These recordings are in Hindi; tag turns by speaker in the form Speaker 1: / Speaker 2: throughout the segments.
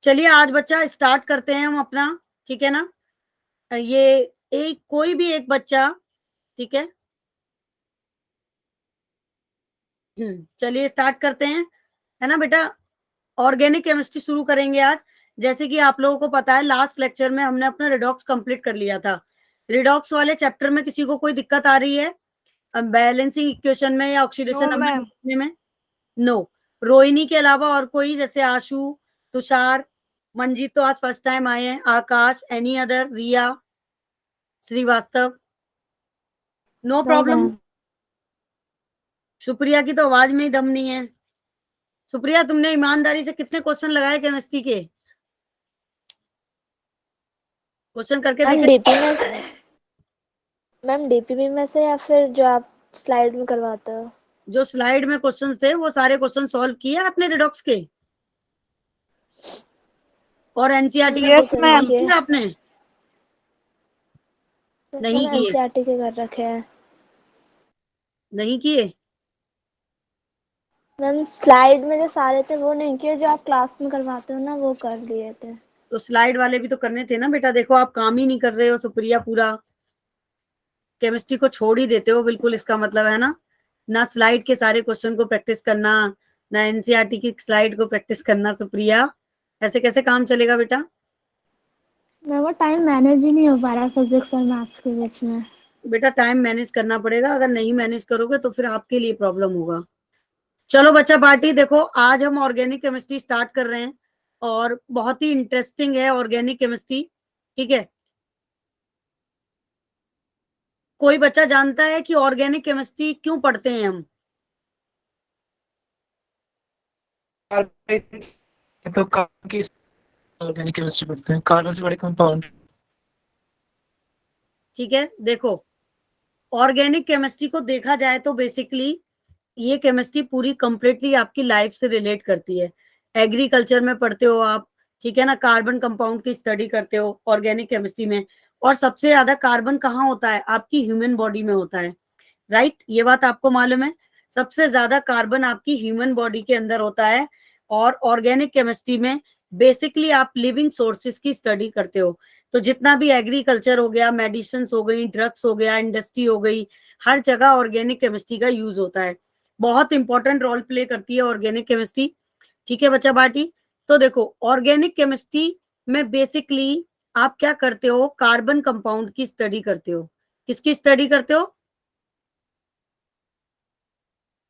Speaker 1: चलिए आज बच्चा स्टार्ट करते हैं हम अपना, ठीक है ना। ये एक कोई भी एक बच्चा, ठीक है। चलिए स्टार्ट करते हैं, है ना बेटा। ऑर्गेनिक केमिस्ट्री शुरू करेंगे आज। जैसे कि आप लोगों को पता है लास्ट लेक्चर में हमने अपना रिडॉक्स कंप्लीट कर लिया था। रिडॉक्स वाले चैप्टर में किसी को कोई दिक्कत आ रही है बैलेंसिंग इक्वेशन में या ऑक्सीडेशन नंबर लिखने में? नो। रोहिणी के अलावा और कोई, जैसे आशु, तुषार, मंजीत तो आज फर्स्ट टाइम आए हैं, Akash, any other, Riya, Srivastava? No problem. Supriya की तो आवाज में ही दम नहीं है। सुप्रिया, तुमने ईमानदारी से कितने क्वेश्चन लगाए केमिस्ट्री के? क्वेश्चन करके
Speaker 2: मैम
Speaker 1: देखे?
Speaker 2: डीपी में, मैम डीपीपी में से या फिर जो आप स्लाइड में करवाते हो?
Speaker 1: जो स्लाइड में क्वेश्चंस थे वो सारे क्वेश्चन सॉल्व किए आपने रिडॉक्स के? और एनसीईआरटी के क्वेश्चन सॉल्व किए आपने? नहीं किए?
Speaker 2: एनसीईआरटी के कर रखे हैं
Speaker 1: नहीं किए?
Speaker 2: मैम। स्लाइड में जो सारे थे वो नहीं किए, जो आप क्लास में करवाते हो ना वो कर लिए थे।
Speaker 1: तो स्लाइड वाले भी तो करने थे ना बेटा। देखो आप काम ही नहीं कर रहे हो सुप्रिया, पूरा केमिस्ट्री को छोड़ ही देते हो बिल्कुल, इसका मतलब है ना स्लाइड के सारे क्वेश्चन को प्रैक्टिस करना, ना एनसीईआरटी की स्लाइड को प्रैक्टिस करना। सुप्रिया, ऐसे कैसे काम चलेगा बेटा?
Speaker 2: मैं वो टाइम मैनेज ही नहीं हो पा रहा फिजिक्स और मैथ्स के बीच में।
Speaker 1: बेटा टाइम मैनेज करना पड़ेगा, अगर नहीं मैनेज करोगे तो फिर आपके लिए प्रॉब्लम होगा। चलो बच्चा पार्टी, देखो आज हम ऑर्गेनिक केमिस्ट्री स्टार्ट कर रहे हैं और बहुत ही इंटरेस्टिंग है ऑर्गेनिक केमिस्ट्री, ठीक है। कोई बच्चा जानता है कि ऑर्गेनिक केमिस्ट्री क्यों पढ़ते हैं हम?
Speaker 3: तो कार्बन की ऑर्गेनिक केमिस्ट्री पढ़ते हैं, कार्बन से बड़े कंपाउंड।
Speaker 1: ठीक है, देखो ऑर्गेनिक केमिस्ट्री को देखा जाए तो बेसिकली ये केमिस्ट्री पूरी कंप्लीटली आपकी लाइफ से रिलेट करती है। एग्रीकल्चर में पढ़ते हो आप, ठीक है ना, कार्बन कंपाउंड की स्टडी करते हो ऑर्गेनिक केमिस्ट्री में। और सबसे ज्यादा कार्बन कहाँ होता है? आपकी ह्यूमन बॉडी में होता है, राइट? ये बात आपको मालूम है? सबसे ज्यादा कार्बन आपकी ह्यूमन बॉडी के अंदर होता है। और ऑर्गेनिक केमिस्ट्री में बेसिकली आप लिविंग सोर्सेज की स्टडी करते हो। तो जितना भी एग्रीकल्चर हो गया, मेडिसिन हो गई, ड्रग्स हो गया, इंडस्ट्री हो गई, हर जगह ऑर्गेनिक केमिस्ट्री का यूज होता है। बहुत इंपॉर्टेंट रोल प्ले करती है ऑर्गेनिक केमिस्ट्री, ठीक है बच्चा बाटी। तो देखो ऑर्गेनिक केमिस्ट्री में बेसिकली आप क्या करते हो? कार्बन कंपाउंड की स्टडी करते हो। किसकी स्टडी करते हो?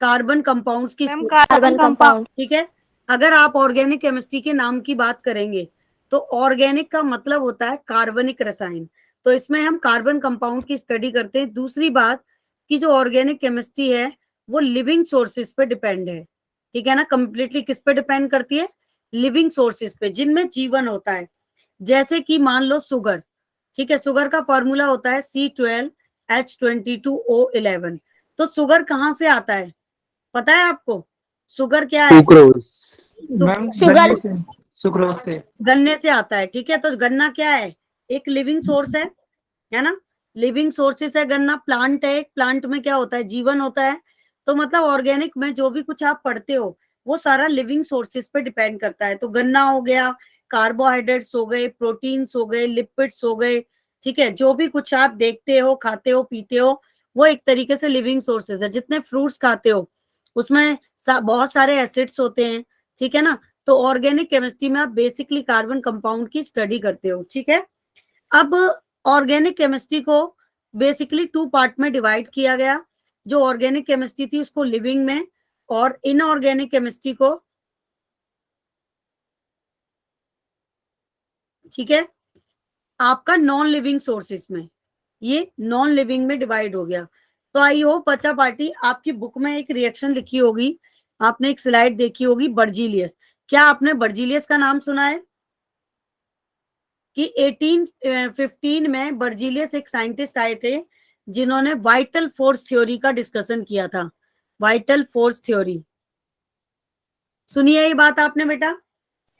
Speaker 1: कार्बन कंपाउंड्स की
Speaker 2: कार्बन कंपाउंड।
Speaker 1: ठीक है। अगर आप ऑर्गेनिक केमिस्ट्री के नाम की बात करेंगे तो ऑर्गेनिक का मतलब होता है कार्बनिक रसायन। तो इसमें हम कार्बन कंपाउंड की स्टडी करते हैं। दूसरी बात कि जो ऑर्गेनिक केमिस्ट्री है वो लिविंग सोर्सेज पे डिपेंड है, ठीक है ना। कंप्लीटली किस पे डिपेंड करती है? लिविंग सोर्सेज पे, जिनमें जीवन होता है। जैसे कि मान लो शुगर, ठीक है, शुगर का फॉर्मूला होता है C12H22O11। तो शुगर कहाँ से आता है पता है आपको? शुगर क्या है?
Speaker 4: सुक्रोज।
Speaker 3: मैम
Speaker 2: शुगर
Speaker 3: सुक्रोज से।
Speaker 1: गन्ने से आता है, ठीक है। तो गन्ना क्या है? एक लिविंग सोर्स है ना। लिविंग सोर्सेस है गन्ना। प्लांट है, एक प्लांट में क्या होता है? जीवन होता है। तो मतलब ऑर्गेनिक में जो भी कुछ आप पढ़ते हो वो सारा लिविंग सोर्सेस पे डिपेंड करता है। तो गन्ना हो गया, कार्बोहाइड्रेट्स हो गए, प्रोटीन्स हो गए, लिपिड्स हो गए, ठीक है। जो भी कुछ आप देखते हो, खाते हो, पीते हो, वो एक तरीके से लिविंग सोर्सेज है। जितने फ्रूट्स खाते हो उसमें बहुत सारे एसिड्स होते हैं, ठीक है ना। तो ऑर्गेनिक केमिस्ट्री में आप बेसिकली कार्बन कंपाउंड की स्टडी करते हो, ठीक है। अब ऑर्गेनिक केमिस्ट्री को बेसिकली टू पार्ट में डिवाइड किया गया। जो ऑर्गेनिक केमिस्ट्री थी उसको लिविंग में, और इनऑर्गेनिक केमिस्ट्री को, ठीक है, आपका नॉन लिविंग सोर्सेस में। ये नॉन लिविंग में डिवाइड हो गया। तो आई होप बच्चा पार्टी आपकी बुक में एक रिएक्शन लिखी होगी, आपने एक स्लाइड देखी होगी, बर्जीलियस। क्या आपने बर्जीलियस का नाम सुना है? कि 1815 में बर्जीलियस एक साइंटिस्ट आए थे जिन्होंने वाइटल फोर्स थ्योरी का डिस्कशन किया था। वाइटल फोर्स थ्योरी सुनिए ये बात आपने बेटा?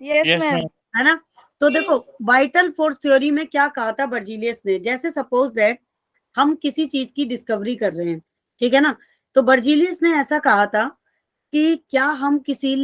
Speaker 5: Yes ma'am.
Speaker 1: है ना। तो देखो वाइटल फोर्स थ्योरी में क्या कहा था बर्जीलियस ने। जैसे सपोज दैट हम किसी चीज की डिस्कवरी कर रहे हैं, ठीक है ना। तो बर्जीलियस ने ऐसा कहा था कि क्या हम किसी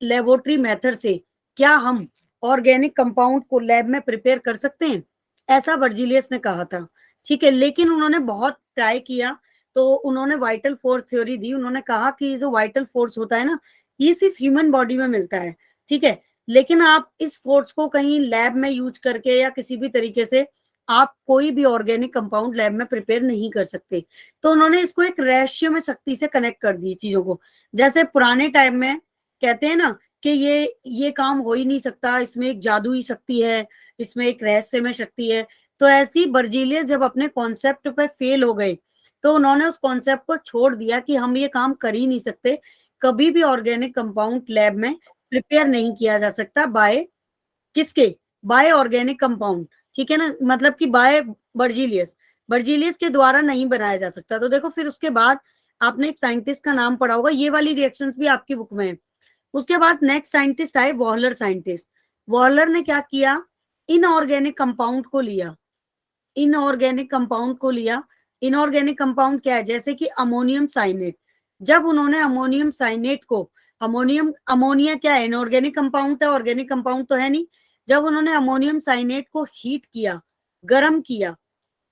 Speaker 1: लेबोरेटरी मेथड से क्या हम ऑर्गेनिक कंपाउंड को लैब में प्रिपेयर कर सकते हैं, ऐसा बर्जीलियस ने कहा था। ठीक है, लेकिन उन्होंने बहुत ट्राई किया, तो उन्होंने वाइटल फोर्स थ्योरी दी। उन्होंने कहा कि जो वाइटल फोर्स होता है ना, ये सिर्फ ह्यूमन बॉडी में मिलता है। ठीक है, लेकिन आप इस फोर्स को कहीं लैब में यूज करके या किसी भी तरीके से आप कोई भी ऑर्गेनिक कंपाउंड लैब में प्रिपेयर नहीं कर सकते। तो उन्होंने इसको एक रहस्य में शक्ति से कनेक्ट कर दी चीजों को। जैसे पुराने टाइम में कहते हैं ना कि ये काम हो ही नहीं सकता, इसमें एक जादुई शक्ति है, इसमें एक रहस्यमय शक्ति है। तो ऐसी बर्जीलियस जब अपने कॉन्सेप्ट पे फेल हो गए, तो उन्होंने उस कॉन्सेप्ट को छोड़ दिया कि हम ये काम कर ही नहीं सकते, कभी भी ऑर्गेनिक कंपाउंड लैब में प्रिपेयर नहीं किया जा सकता बाय किसके, बाय ऑर्गेनिक कंपाउंड। ठीक है ना, मतलब कि बाय बर्जीलियस, बर्जीलियस के द्वारा नहीं बनाया जा सकता। तो देखो, फिर उसके बाद आपने एक साइंटिस्ट का नाम पढ़ा होगा, ये वाली रिएक्शंस भी आपकी बुक में है। उसके बाद नेक्स्ट साइंटिस्ट आए वॉलर साइंटिस्ट। वॉलर ने क्या किया, इनऑर्गेनिक कंपाउंड को लिया, इनऑर्गेनिक कंपाउंड को लिया। इनऑर्गेनिक कंपाउंड क्या है, जैसे कि अमोनियम साइनेट। जब उन्होंने अमोनियम साइनेट को, अमोनिया क्या है, इनऑर्गेनिक कंपाउंड है, ऑर्गेनिक कंपाउंड तो है नहीं। जब उन्होंने अमोनियम साइनेट को हीट किया, गर्म किया,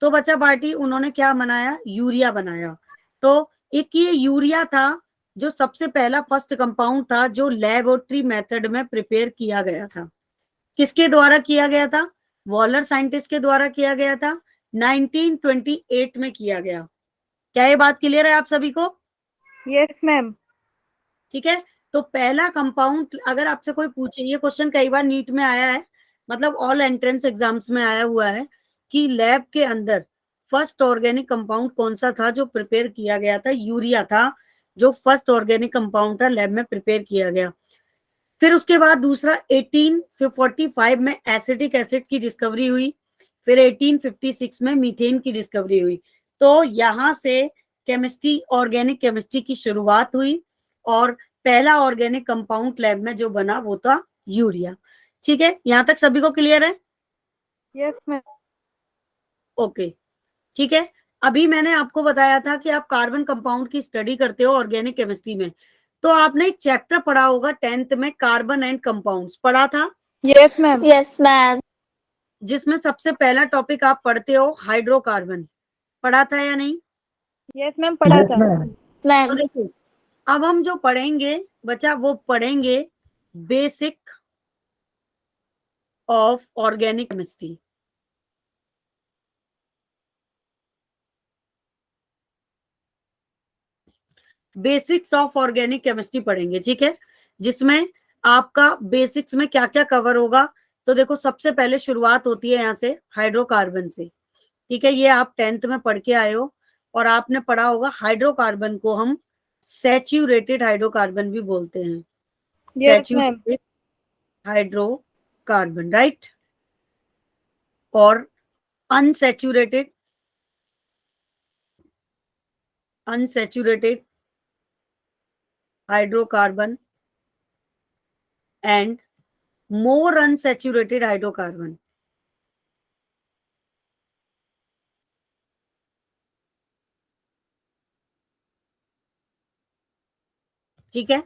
Speaker 1: तो बच्चा पार्टी उन्होंने क्या बनाया, यूरिया बनाया। तो एक ये यूरिया था जो सबसे पहला फर्स्ट कंपाउंड था जो लेबोरेटरी मेथड में प्रिपेयर किया गया था। किसके द्वारा किया गया था, वॉलर साइंटिस्ट के द्वारा किया गया था, 1928 में किया गया। क्या ये बात क्लियर है आप सभी को?
Speaker 4: Yes ma'am.
Speaker 1: ठीक है, तो पहला कंपाउंड, अगर आपसे कोई पूछे, ये क्वेश्चन कई बार नीट में आया है, मतलब ऑल एंट्रेंस एग्जाम्स में आया हुआ है कि लैब के अंदर फर्स्ट ऑर्गेनिक कंपाउंड कौन सा था जो प्रिपेयर किया गया था, यूरिया था जो फर्स्ट ऑर्गेनिक कंपाउंड था लैब में प्रिपेयर किया गया। फिर उसके बाद दूसरा 1845 में एसिटिक एसिड की डिस्कवरी हुई, फिर 1856 में मीथेन की डिस्कवरी हुई। तो यहां से केमिस्ट्री, ऑर्गेनिक केमिस्ट्री की शुरुआत हुई और पहला ऑर्गेनिक कंपाउंड लैब में जो बना वो था यूरिया। ठीक है, यहां तक सभी को क्लियर है?
Speaker 4: Yes ma'am.
Speaker 1: ओके, ठीक है। अभी मैंने आपको बताया था कि आप कार्बन कंपाउंड की स्टडी करते हो ऑर्गेनिक केमिस्ट्री में, तो आपने एक चैप्टर पढ़ा होगा 10th में, कार्बन एंड कंपाउंड्स पढ़ा था,
Speaker 4: यस मैम।
Speaker 2: Yes ma'am.
Speaker 1: जिसमें सबसे पहला टॉपिक आप पढ़ते हो हाइड्रोकार्बन, पढ़ा था या नहीं?
Speaker 4: यस मैम, पढ़ा था।
Speaker 1: तो
Speaker 2: मैम।
Speaker 1: देखो, अब हम जो पढ़ेंगे बच्चा, वो पढ़ेंगे basic of organic chemistry. Basics of organic chemistry पढ़ेंगे, ठीक है, जिसमें आपका बेसिक्स में क्या क्या कवर होगा। तो देखो, सबसे पहले शुरुआत होती है यहाँ से हाइड्रोकार्बन से। ठीक है, ये आप 10th में पढ़ के आए हो, और आपने पढ़ा होगा हाइड्रोकार्बन को हम सैचुरेटेड हाइड्रोकार्बन भी बोलते हैं,
Speaker 4: yes ma'am.
Speaker 1: Saturated hydrocarbon, right. और unsaturated, unsaturated hydrocarbon and more unsaturated hydrocarbon. ठीक है,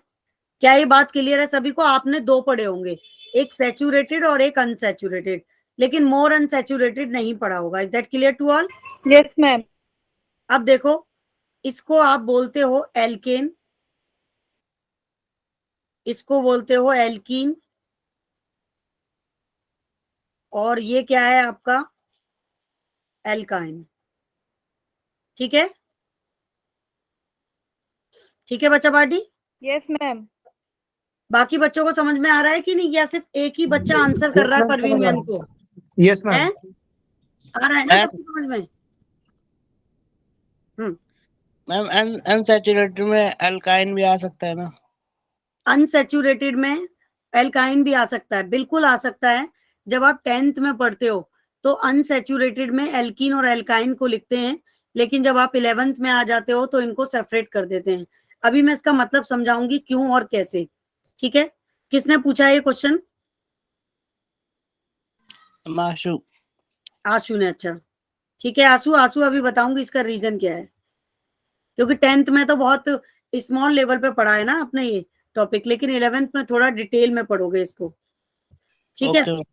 Speaker 1: क्या ये बात क्लियर है सभी को? आपने दो पढ़े होंगे, एक सैचुरेटेड और एक अनसैचुरेटेड, लेकिन मोर अनसैचुरेटेड नहीं पढ़ा होगा। Is that clear to all?
Speaker 4: Yes ma'am.
Speaker 1: अब देखो, इसको आप बोलते हो एल्केन, इसको बोलते हो एल्कीन, और ये क्या है आपका एल्काइन। ठीक है, ठीक है बच्चा पार्टी?
Speaker 4: Yes ma'am.
Speaker 1: बाकी बच्चों को समझ में आ रहा है कि नहीं, या सिर्फ एक ही बच्चा आंसर कर रहा है परवीन मैम को?
Speaker 3: यस
Speaker 1: है,
Speaker 3: मैम।
Speaker 1: आ रहा है ना सबको समझ में?
Speaker 5: मैम अनसैचुरेटेड में अल्काइन भी आ सकता है ना?
Speaker 1: अनसैचुरेटेड में एल्काइन भी आ सकता है, बिल्कुल आ सकता है। जब आप 10th में पढ़ते हो तो अनसैचुरेटेड में एल्कीन और एल्काइन को लिखते हैं, लेकिन जब आप 11th में आ जाते हो तो इनको सेपरेट कर देते हैं। अभी मैं इसका मतलब समझाऊंगी क्यों और कैसे। ठीक है, किसने पूछा ये क्वेश्चन?
Speaker 5: माशु।
Speaker 1: आशु ने, अच्छा ठीक है। आशु, आशु अभी बताऊंगी इसका रीजन क्या है, क्योंकि 10th में तो बहुत स्मॉल लेवल पे पढ़ा है ना आपने ये टॉपिक, लेकिन 11th में थोड़ा डिटेल में पढ़ोगे इसको। ठीक है।
Speaker 5: ओके।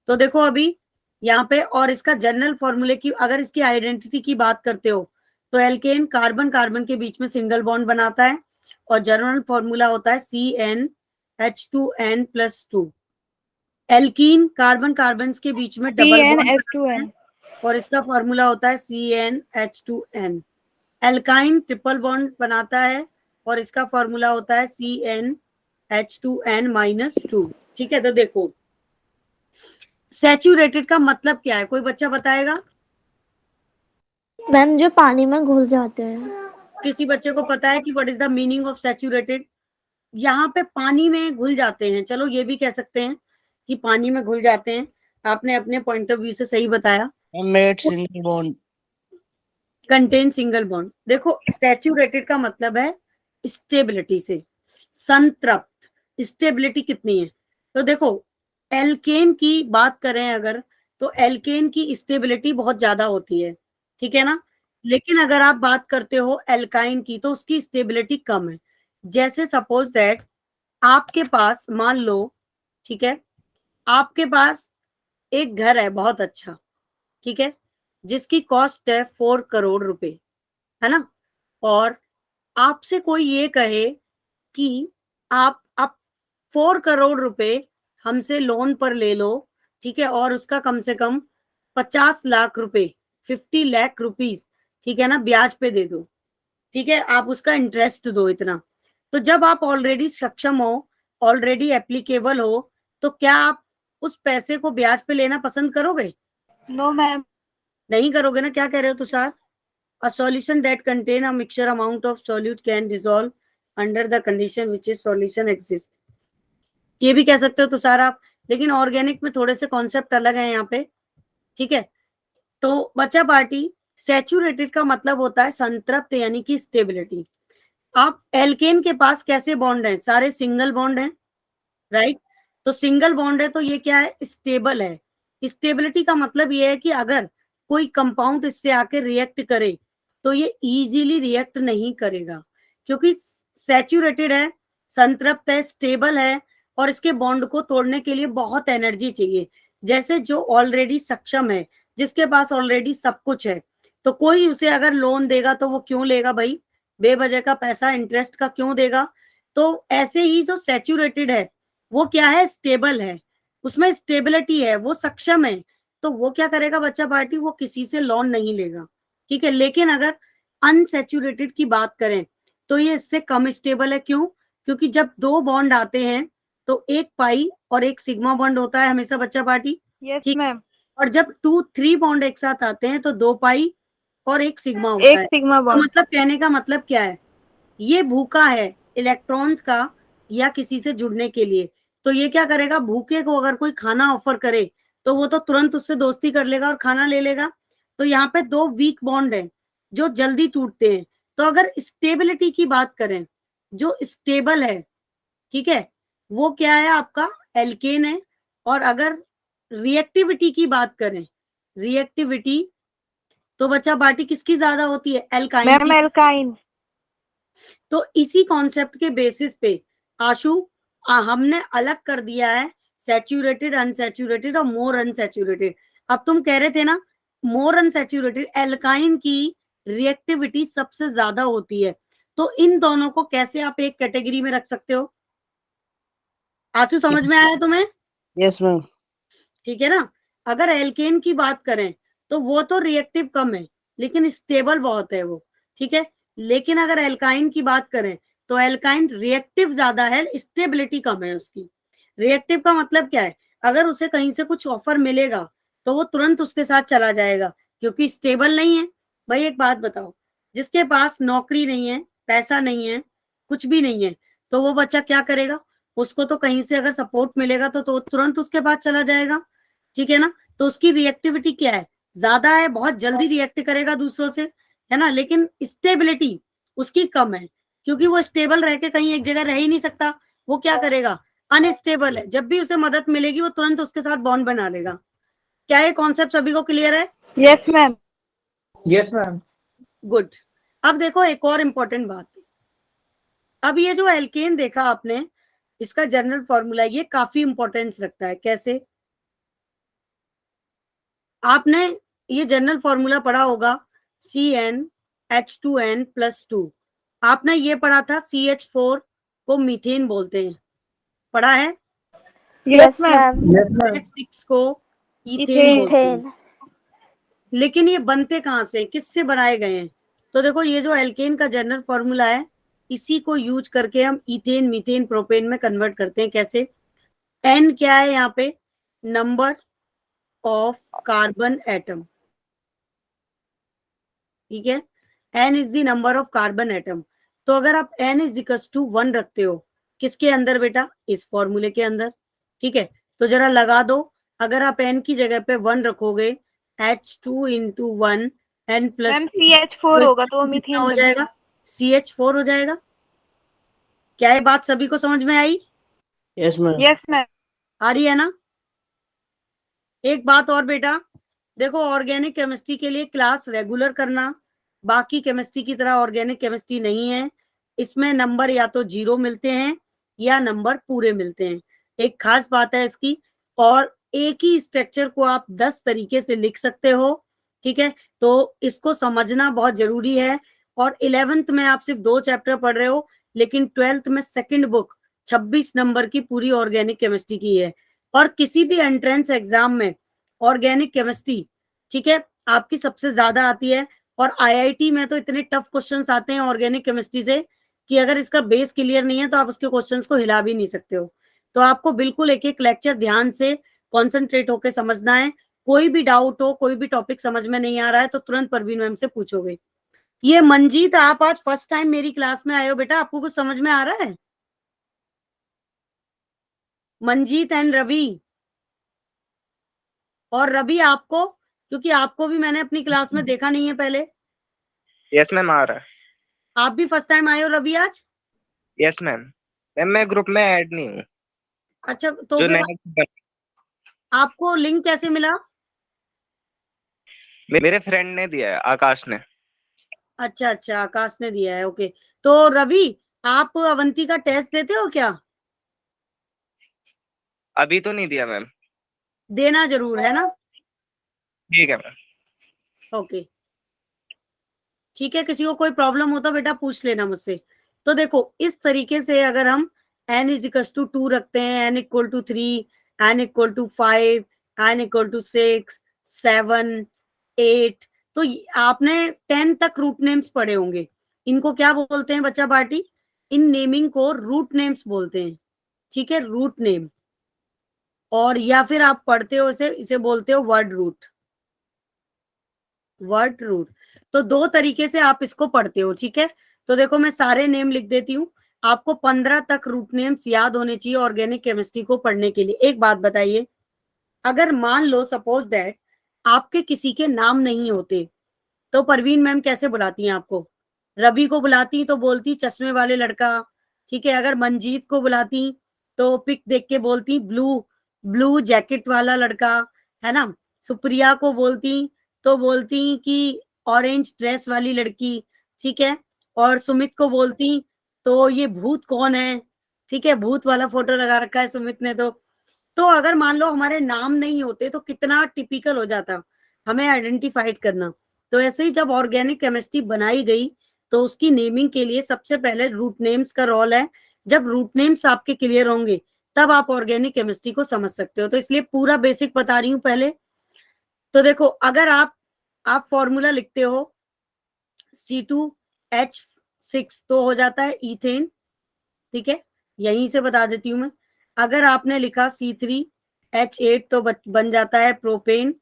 Speaker 1: तो देखो अभी यहाँ पे, और इसका जनरल फॉर्मूले की अगर इसकी आइडेंटिटी की बात करते हो तो एल्केन कार्बन कार्बन के बीच में सिंगल बॉन्ड बनाता है और जनरल फॉर्मूला होता है CnH2n+2। एल्कीन कार्बन कार्बन के बीच में डबल बॉन्ड बनाता है
Speaker 4: CnH2n।
Speaker 1: और इसका फॉर्मूला होता है CnH2n। एल्काइन ट्रिपल बॉन्ड बनाता है और इसका फॉर्मूला होता है CnH2n-2। ठीक है। तो देखो सैचुरेटेड का मतलब क्या है, कोई बच्चा बताएगा?
Speaker 2: मैम जो पानी में घुल जाते हैं।
Speaker 1: किसी बच्चे को पता है कि what is the meaning of saturated? यहाँ पे पानी में घुल जाते हैं, चलो ये भी कह सकते हैं कि पानी में घुल जाते हैं। आपने अपने पॉइंट ऑफ व्यू से सही बताया।
Speaker 5: Made single bond.
Speaker 1: Contain single bond. देखो सैचुरेटेड का मतलब है स्टेबिलिटी से, संतृप्त। स्टेबिलिटी कितनी है? तो देखो एल्केन की बात करें अगर, तो एल्केन की स्टेबिलिटी बहुत ज्यादा होती है, ठीक है ना। लेकिन अगर आप बात करते हो एल्काइन की तो उसकी स्टेबिलिटी कम है। जैसे सपोज दैट आपके पास मान लो, ठीक है, आपके पास एक घर है बहुत अच्छा, ठीक है, जिसकी कॉस्ट है 4 करोड़ रुपए, है ना। और आपसे कोई ये कहे कि आप 4 करोड़ रुपए हमसे लोन पर ले लो, ठीक है, और उसका कम से कम 50 लाख रुपए, 50 लाख रुपीज, ठीक है ना, ब्याज पे दे दो, ठीक है, आप उसका इंटरेस्ट दो इतना। तो जब आप ऑलरेडी सक्षम हो, ऑलरेडी एप्लीकेबल हो, तो क्या आप उस पैसे को ब्याज पे लेना पसंद करोगे?
Speaker 4: No ma'am.
Speaker 1: नहीं करोगे ना। क्या कह रहे हो Tushar? A solution that contain a mixture amount of solute can dissolve under the condition which is solution exists। ये भी कह सकते हो तुषार आप, लेकिन ऑर्गेनिक में थोड़े से कॉन्सेप्ट अलग है यहाँ पे, ठीक है। तो बच्चा पार्टी, सैचुरेटेड का मतलब होता है संतृप्त यानी कि स्टेबिलिटी। आप एल्केन के पास कैसे बॉन्ड है? सारे सिंगल बॉन्ड है, राइट। तो सिंगल बॉन्ड है तो ये क्या है? स्टेबल है। स्टेबिलिटी का मतलब ये है कि अगर कोई कंपाउंड इससे आके रिएक्ट करे तो ये इजीली रिएक्ट नहीं करेगा, क्योंकि सैचुरेटेड है, संतृप्त है, स्टेबल है, और इसके बॉन्ड को तोड़ने के लिए बहुत एनर्जी चाहिए। जैसे जो ऑलरेडी सक्षम है, जिसके पास ऑलरेडी सब कुछ है, तो कोई उसे अगर लोन देगा तो वो क्यों लेगा भाई? बेवजह का पैसा इंटरेस्ट का क्यों देगा? तो ऐसे ही जो सैचुरेटेड है वो क्या है? स्टेबल है, उसमें स्टेबिलिटी है, वो सक्षम है, तो वो क्या करेगा बच्चा पार्टी? वो किसी से लोन नहीं लेगा, ठीक है। लेकिन अगर अनसैचुरेटेड की बात करें तो ये इससे कम स्टेबल है। क्यों? क्योंकि जब दो बॉन्ड आते हैं तो एक पाई और एक सिग्मा बॉन्ड होता है हमेशा बच्चा पार्टी,
Speaker 4: यस
Speaker 1: ठीक।
Speaker 4: मैम।
Speaker 1: और जब 2-3 बॉन्ड एक साथ आते हैं तो 2 पाई और एक सिग्मा होता
Speaker 4: एक
Speaker 1: है।
Speaker 4: सिग्मा
Speaker 1: तो
Speaker 4: बॉन्ड।
Speaker 1: मतलब कहने का मतलब क्या है? ये भूखा है इलेक्ट्रॉन्स का या किसी से जुड़ने के लिए, तो ये क्या करेगा? भूखे को अगर कोई खाना ऑफर करे तो वो तो तुरंत उससे दोस्ती कर लेगा और खाना ले लेगा। तो यहाँ पे दो वीक बॉन्ड है जो जल्दी टूटते हैं। तो अगर स्टेबिलिटी की बात करें, जो स्टेबल है, ठीक है, वो क्या है? आपका एल्केन है। और अगर रिएक्टिविटी की बात करें, रिएक्टिविटी तो बच्चा पार्टी किसकी ज्यादा होती है? एल्काइन
Speaker 4: मैम
Speaker 1: की।
Speaker 4: एल्काइन।
Speaker 1: तो इसी कॉन्सेप्ट के बेसिस पे आशु हमने अलग कर दिया है सैचुरेटेड, अनसैचुरेटेड और मोर अनसैचुरेटेड। अब तुम कह रहे थे ना मोर अनसैचुरेटेड, एल्काइन की रिएक्टिविटी सबसे ज्यादा होती है। तो इन दोनों को कैसे आप एक कैटेगरी में रख सकते हो? आशु समझ में आया तुम्हें?
Speaker 5: Yes ma'am.
Speaker 1: ठीक है ना। अगर एल्केन की बात करें तो वो तो रिएक्टिव कम है लेकिन स्टेबल बहुत है वो, ठीक है। लेकिन अगर एल्काइन की बात करें तो एल्काइन रिएक्टिव ज्यादा है, स्टेबिलिटी कम है उसकी। रिएक्टिव का मतलब क्या है? अगर उसे कहीं से कुछ ऑफर मिलेगा तो वो तुरंत उसके साथ चला जाएगा क्योंकि स्टेबल नहीं है। भाई एक बात बताओ, जिसके पास नौकरी नहीं है, पैसा नहीं है, कुछ भी नहीं है, तो वो बच्चा क्या करेगा? उसको तो कहीं से अगर सपोर्ट मिलेगा तो तुरंत उसके पास चला जाएगा, ठीक है ना। तो उसकी रिएक्टिविटी क्या है? ज्यादा है, बहुत जल्दी रिएक्ट करेगा दूसरों से, है ना। लेकिन स्टेबिलिटी उसकी कम है क्योंकि वो स्टेबल रह के कहीं एक जगह रह ही नहीं सकता। वो क्या करेगा? अनस्टेबल है, जब भी उसे मदद मिलेगी वो तुरंत उसके साथ बॉन्ड बना लेगा। क्या ये कॉन्सेप्ट सभी को क्लियर है?
Speaker 4: Yes ma'am.
Speaker 3: Yes ma'am.
Speaker 1: Good. अब देखो एक और इम्पोर्टेंट बात। अब ये जो एल्केन देखा आपने, इसका जनरल फॉर्मूला ये काफी इंपॉर्टेंस रखता है। कैसे? आपने ये जनरल फॉर्मूला पढ़ा होगा, CnH2n+2। आपने ये पढ़ा था CH4 को मीथेन बोलते हैं, पढ़ा है?
Speaker 4: Yes
Speaker 2: yes
Speaker 4: ma'am.
Speaker 2: Ma'am.
Speaker 1: CH6 को इथेन
Speaker 4: इथेन।
Speaker 1: बोलते हैं।
Speaker 2: इथेन।
Speaker 1: लेकिन ये बनते कहाँ से, किससे बनाए गए हैं? तो देखो ये जो एल्केन का जनरल फॉर्मूला है, इसी को यूज करके हम इथेन, मीथेन, प्रोपेन में कन्वर्ट करते हैं। कैसे? एन क्या है यहाँ पे? नंबर ऑफ कार्बन एटम, ठीक है? N is the number of carbon atom. तो अगर आप एन इज इक्वल टू 1 रखते हो, किसके अंदर बेटा? इस फॉर्मूले के अंदर, ठीक है? तो जरा लगा दो, अगर आप एन की जगह पे 1 रखोगे, H2 into 1 N plus
Speaker 4: ma'am CH4 होगा तो वो
Speaker 1: कितना
Speaker 4: मीथेन
Speaker 1: हो
Speaker 4: बनेगा।
Speaker 1: जाएगा? CH4 हो जाएगा। क्या ये बात सभी को समझ में आई?
Speaker 5: Yes ma'am.
Speaker 4: Yes ma'am.
Speaker 1: आ रही है ना? एक बात और बेटा, देखो ऑर्गेनिक केमिस्ट्री के लिए क्लास रेगुलर करना, बाकी केमिस्ट्री की तरह ऑर्गेनिक केमिस्ट्री नहीं है। इसमें नंबर या तो 0 मिलते हैं या नंबर पूरे मिलते हैं, एक खास बात है इसकी। और एक ही स्ट्रक्चर को आप 10 तरीके से लिख सकते हो, ठीक है? तो इसको समझना बहुत जरूरी है। और 11th में आप सिर्फ 2 चैप्टर पढ़ रहे हो, लेकिन 12th में सेकंड बुक 26 नंबर की पूरी ऑर्गेनिक केमिस्ट्री की है। और किसी भी एंट्रेंस एग्जाम में ऑर्गेनिक केमिस्ट्री, ठीक है, आपकी सबसे ज्यादा आती है। और आईआईटी में तो इतने टफ क्वेश्चंस आते हैं ऑर्गेनिक केमिस्ट्री से कि अगर इसका बेस क्लियर नहीं है तो आप उसके क्वेश्चंस को हिला भी नहीं सकते हो। तो आपको बिल्कुल एक एक लेक्चर ध्यान से कॉन्सेंट्रेट होकर समझना है। कोई भी डाउट हो, कोई भी टॉपिक समझ में नहीं आ रहा है तो तुरंत परवीन मैम से पूछोगे। ये मंजीत, आप आज फर्स्ट टाइम मेरी क्लास में आए हो बेटा, आपको कुछ समझ में आ रहा है? मंजीत एंड रवि। और रवि आपको, क्योंकि आपको भी मैंने अपनी क्लास में देखा नहीं है पहले।
Speaker 6: यस मैम आ रहा है।
Speaker 1: आप भी फर्स्ट टाइम आए हो रवि आज?
Speaker 6: Yes ma'am. मैम मैं ग्रुप में ऐड नहीं हूँ,
Speaker 1: अच्छा, तो
Speaker 6: जो
Speaker 1: फिर
Speaker 6: नया
Speaker 1: आपको लिंक कैसे मिला?
Speaker 6: मेरे फ्रेंड ने दिया है, आकाश ने।
Speaker 1: अच्छा अच्छा, आकाश ने दिया है, ओके। तो रवि, आप अवंती का टेस्ट देते हो क्या?
Speaker 6: अभी तो नहीं दिया मैम।
Speaker 1: देना जरूर है ना?
Speaker 6: ठीक है मैम।
Speaker 1: ओके, ठीक है। किसी को कोई प्रॉब्लम हो तो बेटा पूछ लेना मुझसे। तो देखो इस तरीके से अगर हम n इज इक्वल टू 2 रखते हैं, n equal to 3, n equal to 5, n equal to 6, 7, 8, तो आपने 10 तक रूट नेम्स पढ़े होंगे। इनको क्या बोलते हैं बच्चा पार्टी? इन नेमिंग को रूट नेम्स बोलते हैं, ठीक है? Root name. और या फिर आप पढ़ते हो इसे बोलते हो वर्ड रूट, वर्ड रूट। तो 2 तरीके से आप इसको पढ़ते हो, ठीक है? तो देखो मैं सारे नेम लिख देती हूँ। आपको 15 तक रूट नेम्स याद होने चाहिए ऑर्गेनिक केमिस्ट्री को पढ़ने के लिए। एक बात बताइए, अगर मान लो सपोज दैट आपके किसी के नाम नहीं होते, तो परवीन मैम कैसे बुलाती हैं आपको? रवि को बुलाती तो बोलती चश्मे वाले लड़का, ठीक है? अगर मंजीत को बुलाती तो पिक देख के बोलती ब्लू ब्लू जैकेट वाला लड़का, है ना? सुप्रिया को बोलती तो बोलती कि ऑरेंज ड्रेस वाली लड़की, ठीक है? और सुमित को बोलती तो ये भूत कौन है, ठीक है? भूत वाला फोटो लगा रखा है सुमित ने। तो अगर मान लो हमारे नाम नहीं होते तो कितना टिपिकल हो जाता हमें आइडेंटिफाइड करना। तो ऐसे ही जब ऑर्गेनिक केमिस्ट्री बनाई गई तो उसकी नेमिंग के लिए सबसे पहले रूट नेम्स का रोल है। जब रूट नेम्स आपके क्लियर होंगे तब आप ऑर्गेनिक केमिस्ट्री को समझ सकते हो। तो इसलिए पूरा बेसिक बता रही हूँ पहले। तो देखो अगर आप फॉर्मूला लिखते हो C2H6 तो हो जाता है इथेन, ठीक है? यहीं से बता देती हूँ मैं। अगर आपने लिखा C3H8 तो बन जाता है प्रोपेन,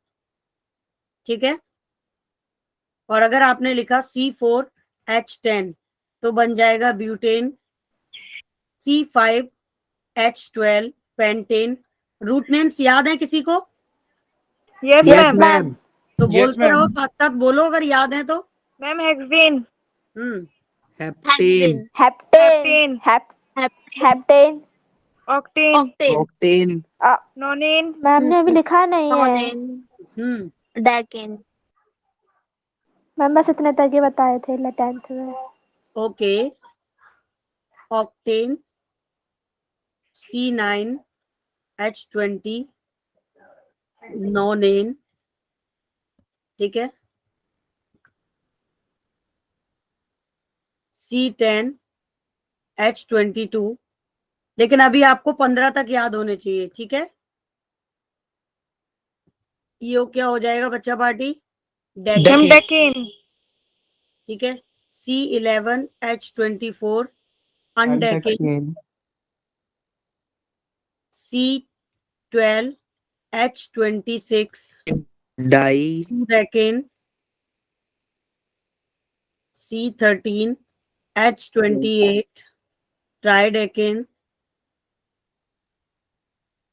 Speaker 1: ठीक है? और अगर आपने लिखा C4H10 तो बन जाएगा butane, C5H12 pentane. Root names याद है किसी को?
Speaker 4: Yes
Speaker 2: yes
Speaker 4: ma'am.
Speaker 2: मैम।
Speaker 1: तो
Speaker 3: Yes,
Speaker 1: बोलते
Speaker 3: ma'am.
Speaker 1: रहो, साथ साथ बोलो अगर याद है तो।
Speaker 4: Ma'am hexane.
Speaker 5: Heptane,
Speaker 2: heptane. Heptane.
Speaker 4: Octane.
Speaker 5: Octane,
Speaker 4: नोनेन।
Speaker 2: Ma'am ने अभी लिखा नहीं है।
Speaker 1: हम्म
Speaker 2: मैम बस इतने तक ही बताए थे 10th में।
Speaker 1: ओके। ऑक्टेन, C9H20, नोनेन, ठीक है, C10H22, लेकिन अभी आपको 15 तक याद होने चाहिए, ठीक है। ये क्या हो जाएगा बच्चा पार्टी?
Speaker 4: मैम
Speaker 1: डेकेन,
Speaker 4: डेकेन,
Speaker 1: ठीक है। C11H24 अनडेकेन, C12H26
Speaker 7: die,
Speaker 1: decane, C13H28 ट्राइडेकेन,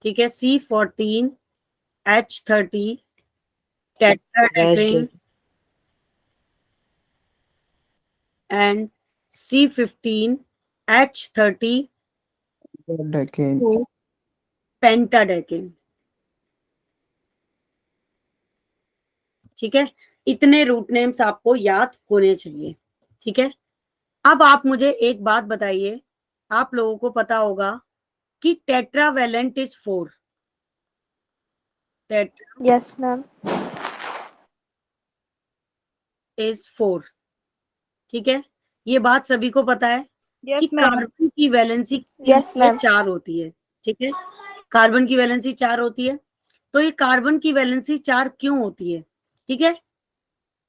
Speaker 1: ठीक है। C14H30 टेट्राडेकेन एंड C15H32 पेंटाडेकेन, ठीक है। इतने रूट नेम्स आपको याद होने चाहिए, ठीक है। अब आप मुझे एक बात बताइए, आप लोगों को पता होगा कि tetravalent is 4, tetra
Speaker 2: yes ma'am.
Speaker 1: Is 4, ठीक है। ये बात सभी को पता है
Speaker 4: यस
Speaker 1: कि
Speaker 4: मैम,
Speaker 1: कार्बन की वैलेंसी
Speaker 2: Yes, ma'am.
Speaker 1: 4 होती है, ठीक है। कार्बन की वैलेंसी 4 होती है। तो ये कार्बन की वैलेंसी 4 क्यों होती है, ठीक है।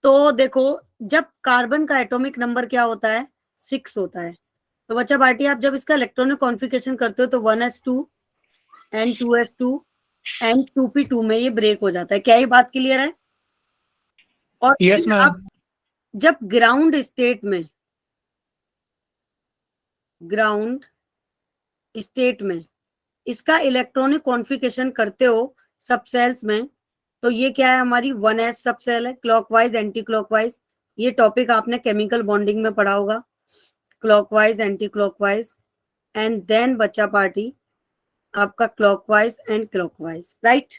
Speaker 1: तो देखो, जब कार्बन का एटॉमिक नंबर क्या होता है? 6 होता है। तो बच्चा पार्टी, आप जब इसका इलेक्ट्रॉनिक कॉन्फ़िगरेशन करते हो तो 1s2 and 2s2 and 2p2 में ये ब्रेक हो जाता है। क्या ये बात क्लियर है? और
Speaker 3: यस
Speaker 1: फिर
Speaker 3: मैम।
Speaker 1: आप जब ग्राउंड स्टेट में इसका इलेक्ट्रॉनिक कॉन्फ़िगरेशन करते हो सब सेल्स में, तो ये क्या है? हमारी 1s सब सेल है, क्लॉकवाइज एंटी क्लॉकवाइज। ये टॉपिक आपने केमिकल बॉन्डिंग में पढ़ा होगा, clockwise anti clockwise, and then बच्चा पार्टी आपका क्लॉकवाइज एंड क्लॉकवाइज, राइट।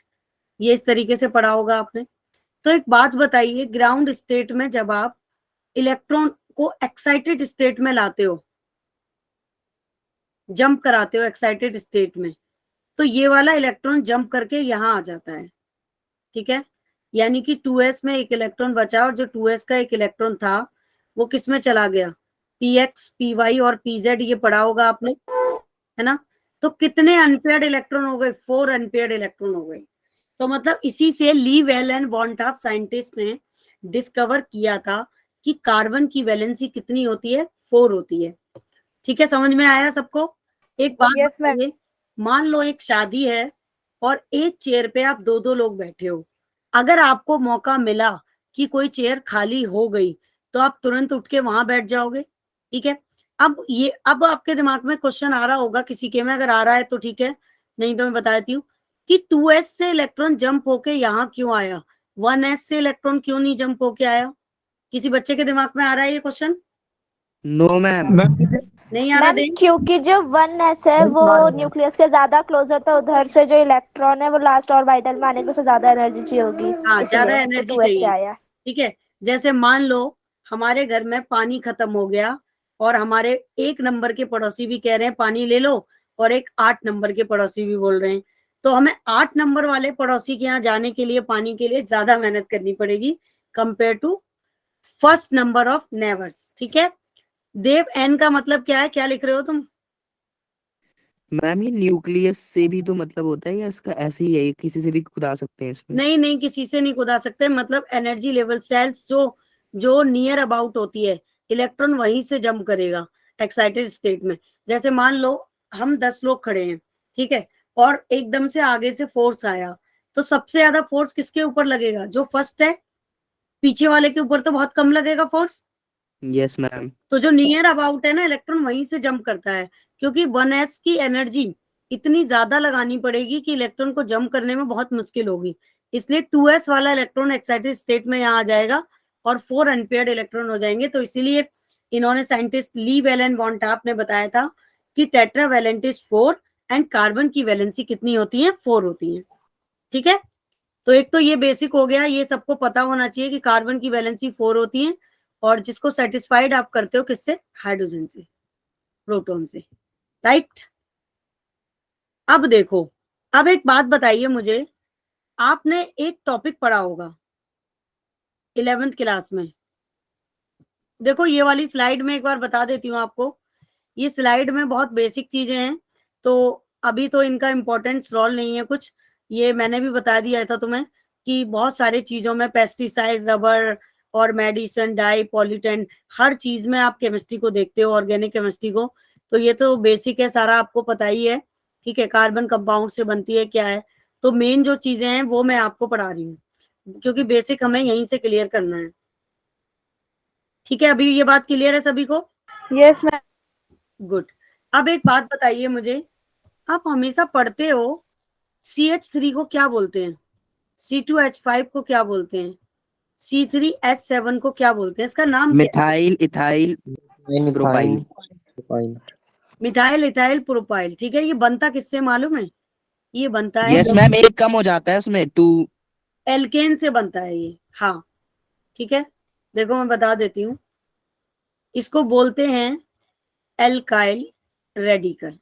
Speaker 1: ये इस तरीके से पढ़ा होगा आपने। तो एक बात बताइए, ग्राउंड स्टेट में जब आप इलेक्ट्रॉन को एक्साइटेड स्टेट में लाते हो, जंप कराते हो एक्साइटेड स्टेट में, तो ये वाला इलेक्ट्रॉन जंप करके यहाँ आ जाता है, ठीक है। यानी कि 2s में एक इलेक्ट्रॉन बचा और जो 2s का एक इलेक्ट्रॉन था वो किस में चला गया? px, py और pz, ये पढ़ा होगा आपने, है ना। तो कितने अनपेयर्ड इलेक्ट्रॉन हो गए? 4 अनपेयर्ड इलेक्ट्रॉन हो गए। तो मतलब इसी से ली वेल एंड वॉन्टाप साइंटिस्ट ने डिस्कवर किया था कि कार्बन की वैलेंसी कितनी होती है? 4 होती है, ठीक है। समझ में आया सबको? एक बात
Speaker 4: Yes, ma'am.
Speaker 1: बताइए, मान लो एक शादी है और एक चेयर पे आप 2-2 लोग बैठे हो। अगर आपको मौका मिला कि कोई चेयर खाली हो गई तो आप तुरंत उठ के वहां बैठ जाओगे, ठीक है। अब आपके दिमाग में क्वेश्चन आ रहा होगा किसी के में, अगर आ रहा है तो ठीक है, नहीं तो मैं बता देती हूँ कि 2s से इलेक्ट्रॉन जंप होके यहाँ क्यों आया, 1s से इलेक्ट्रॉन क्यों नहीं जंप होके आया? किसी बच्चे के दिमाग में आ रहा है ये क्वेश्चन?
Speaker 7: No ma'am.
Speaker 1: नहीं आ रहा?
Speaker 2: मैम
Speaker 1: दें
Speaker 2: क्योंकि जो 1s है वो न्यूक्लियस के ज्यादा क्लोज होता है, उधर से जो इलेक्ट्रॉन है वो लास्ट ऑर्बिटल में आने में उससे ज्यादा एनर्जी चाहिए होगी,
Speaker 1: हाँ, ज्यादा
Speaker 2: इसलिए
Speaker 1: एनर्जी
Speaker 2: 2s से
Speaker 1: चाहिए,
Speaker 2: आया।
Speaker 1: ठीक है। जैसे मान लो हमारे घर में पानी खत्म हो गया और हमारे 1 नंबर के पड़ोसी भी कह रहे हैं पानी ले लो, और एक 8 नंबर के पड़ोसी भी बोल रहे हैं, तो हमें 8 नंबर वाले पड़ोसी के यहाँ जाने के लिए पानी के लिए ज्यादा मेहनत करनी पड़ेगी compare to first number of neighbours, ठीक है। देव, एन का मतलब क्या है? क्या लिख रहे हो तुम?
Speaker 7: मैम ये न्यूक्लियस से भी तो मतलब होता है या इसका ऐसे ही है, ये किसी से भी खुदा सकते हैं इसमें?
Speaker 1: नहीं नहीं, किसी से नहीं खुदा सकते। मतलब एनर्जी लेवल सेल्स जो नियर अबाउट होती है, इलेक्ट्रॉन वहीं से जंप करेगा एक्साइटेड स्टेट में। जैसे मान लो हम 10 लोग खड़े हैं, ठीक है, और एकदम से आगे से फोर्स आया, तो सबसे ज्यादा फोर्स किसके ऊपर लगेगा? जो फर्स्ट है। पीछे वाले के ऊपर तो बहुत कम लगेगा फोर्स।
Speaker 7: Yes ma'am.
Speaker 1: तो जो नियर अबाउट है ना, इलेक्ट्रॉन वहीं से जंप करता है, क्योंकि 1s की एनर्जी इतनी ज्यादा लगानी पड़ेगी कि इलेक्ट्रॉन को जंप करने में बहुत मुश्किल होगी। इसलिए 2s वाला इलेक्ट्रॉन एक्साइटेड स्टेट में यहाँ आ जाएगा और 4 अनपेयर्ड इलेक्ट्रॉन हो जाएंगे। तो इसीलिए इन्होंने साइंटिस्ट ली वेल एंड वॉन्टाप ने बताया था कि टेट्रावेलेंट इज 4 एंड कार्बन की वैलेंसी कितनी होती है? 4 होती है, ठीक है। तो एक तो ये बेसिक हो गया, ये सबको पता होना चाहिए कि कार्बन की वैलेंसी 4 होती है, और जिसको सेटिस्फाइड आप करते हो किससे? हाइड्रोजन से, प्रोटॉन से, राइट। अब देखो, अब एक बात बताइए मुझे, आपने एक टॉपिक पढ़ा होगा, 11th क्लास में। देखो ये वाली स्लाइड में एक बार बता देती हूँ आपको, ये स्लाइड में बहुत बेसिक चीजें हैं, तो अभी तो इनका इम्पोर्टेंस रोल नहीं है कुछ। ये मैंने भी बता दिया था तुम्हें कि बहुत सारे चीजों में पेस्टिसाइड्स, रबर और मेडिसिन, डाई, पॉल्यूटेंट, हर चीज में आप केमिस्ट्री को देखते हो, ऑर्गेनिक केमिस्ट्री को। तो ये तो बेसिक है, सारा आपको पता ही है, ठीक है। कार्बन कंपाउंड से बनती है क्या है, तो मेन जो चीजें हैं वो मैं आपको पढ़ा रही हूँ, क्योंकि बेसिक हमें यहीं से क्लियर करना है, ठीक है। अभी ये बात क्लियर है सभी को?
Speaker 4: Yes, ma'am.
Speaker 1: गुड। अब एक बात बताइए मुझे, आप हमेशा पढ़ते हो CH3 को क्या बोलते हैं, C2H5 को क्या बोलते हैं, C3H7 को क्या बोलते हैं, इसका नाम क्या है?
Speaker 7: Methyl ethyl propyl.
Speaker 1: Methyl ethyl propyl, ठीक है। ये बनता किससे मालूम है? ये बनता है
Speaker 7: यस मैम, एक कम हो जाता है उसमें 2।
Speaker 1: एल्केन से बनता है ये, हाँ, ठीक है। देखो मैं बता देती हूँ, इसको बोलते हैं एल्काइल रेडिकल,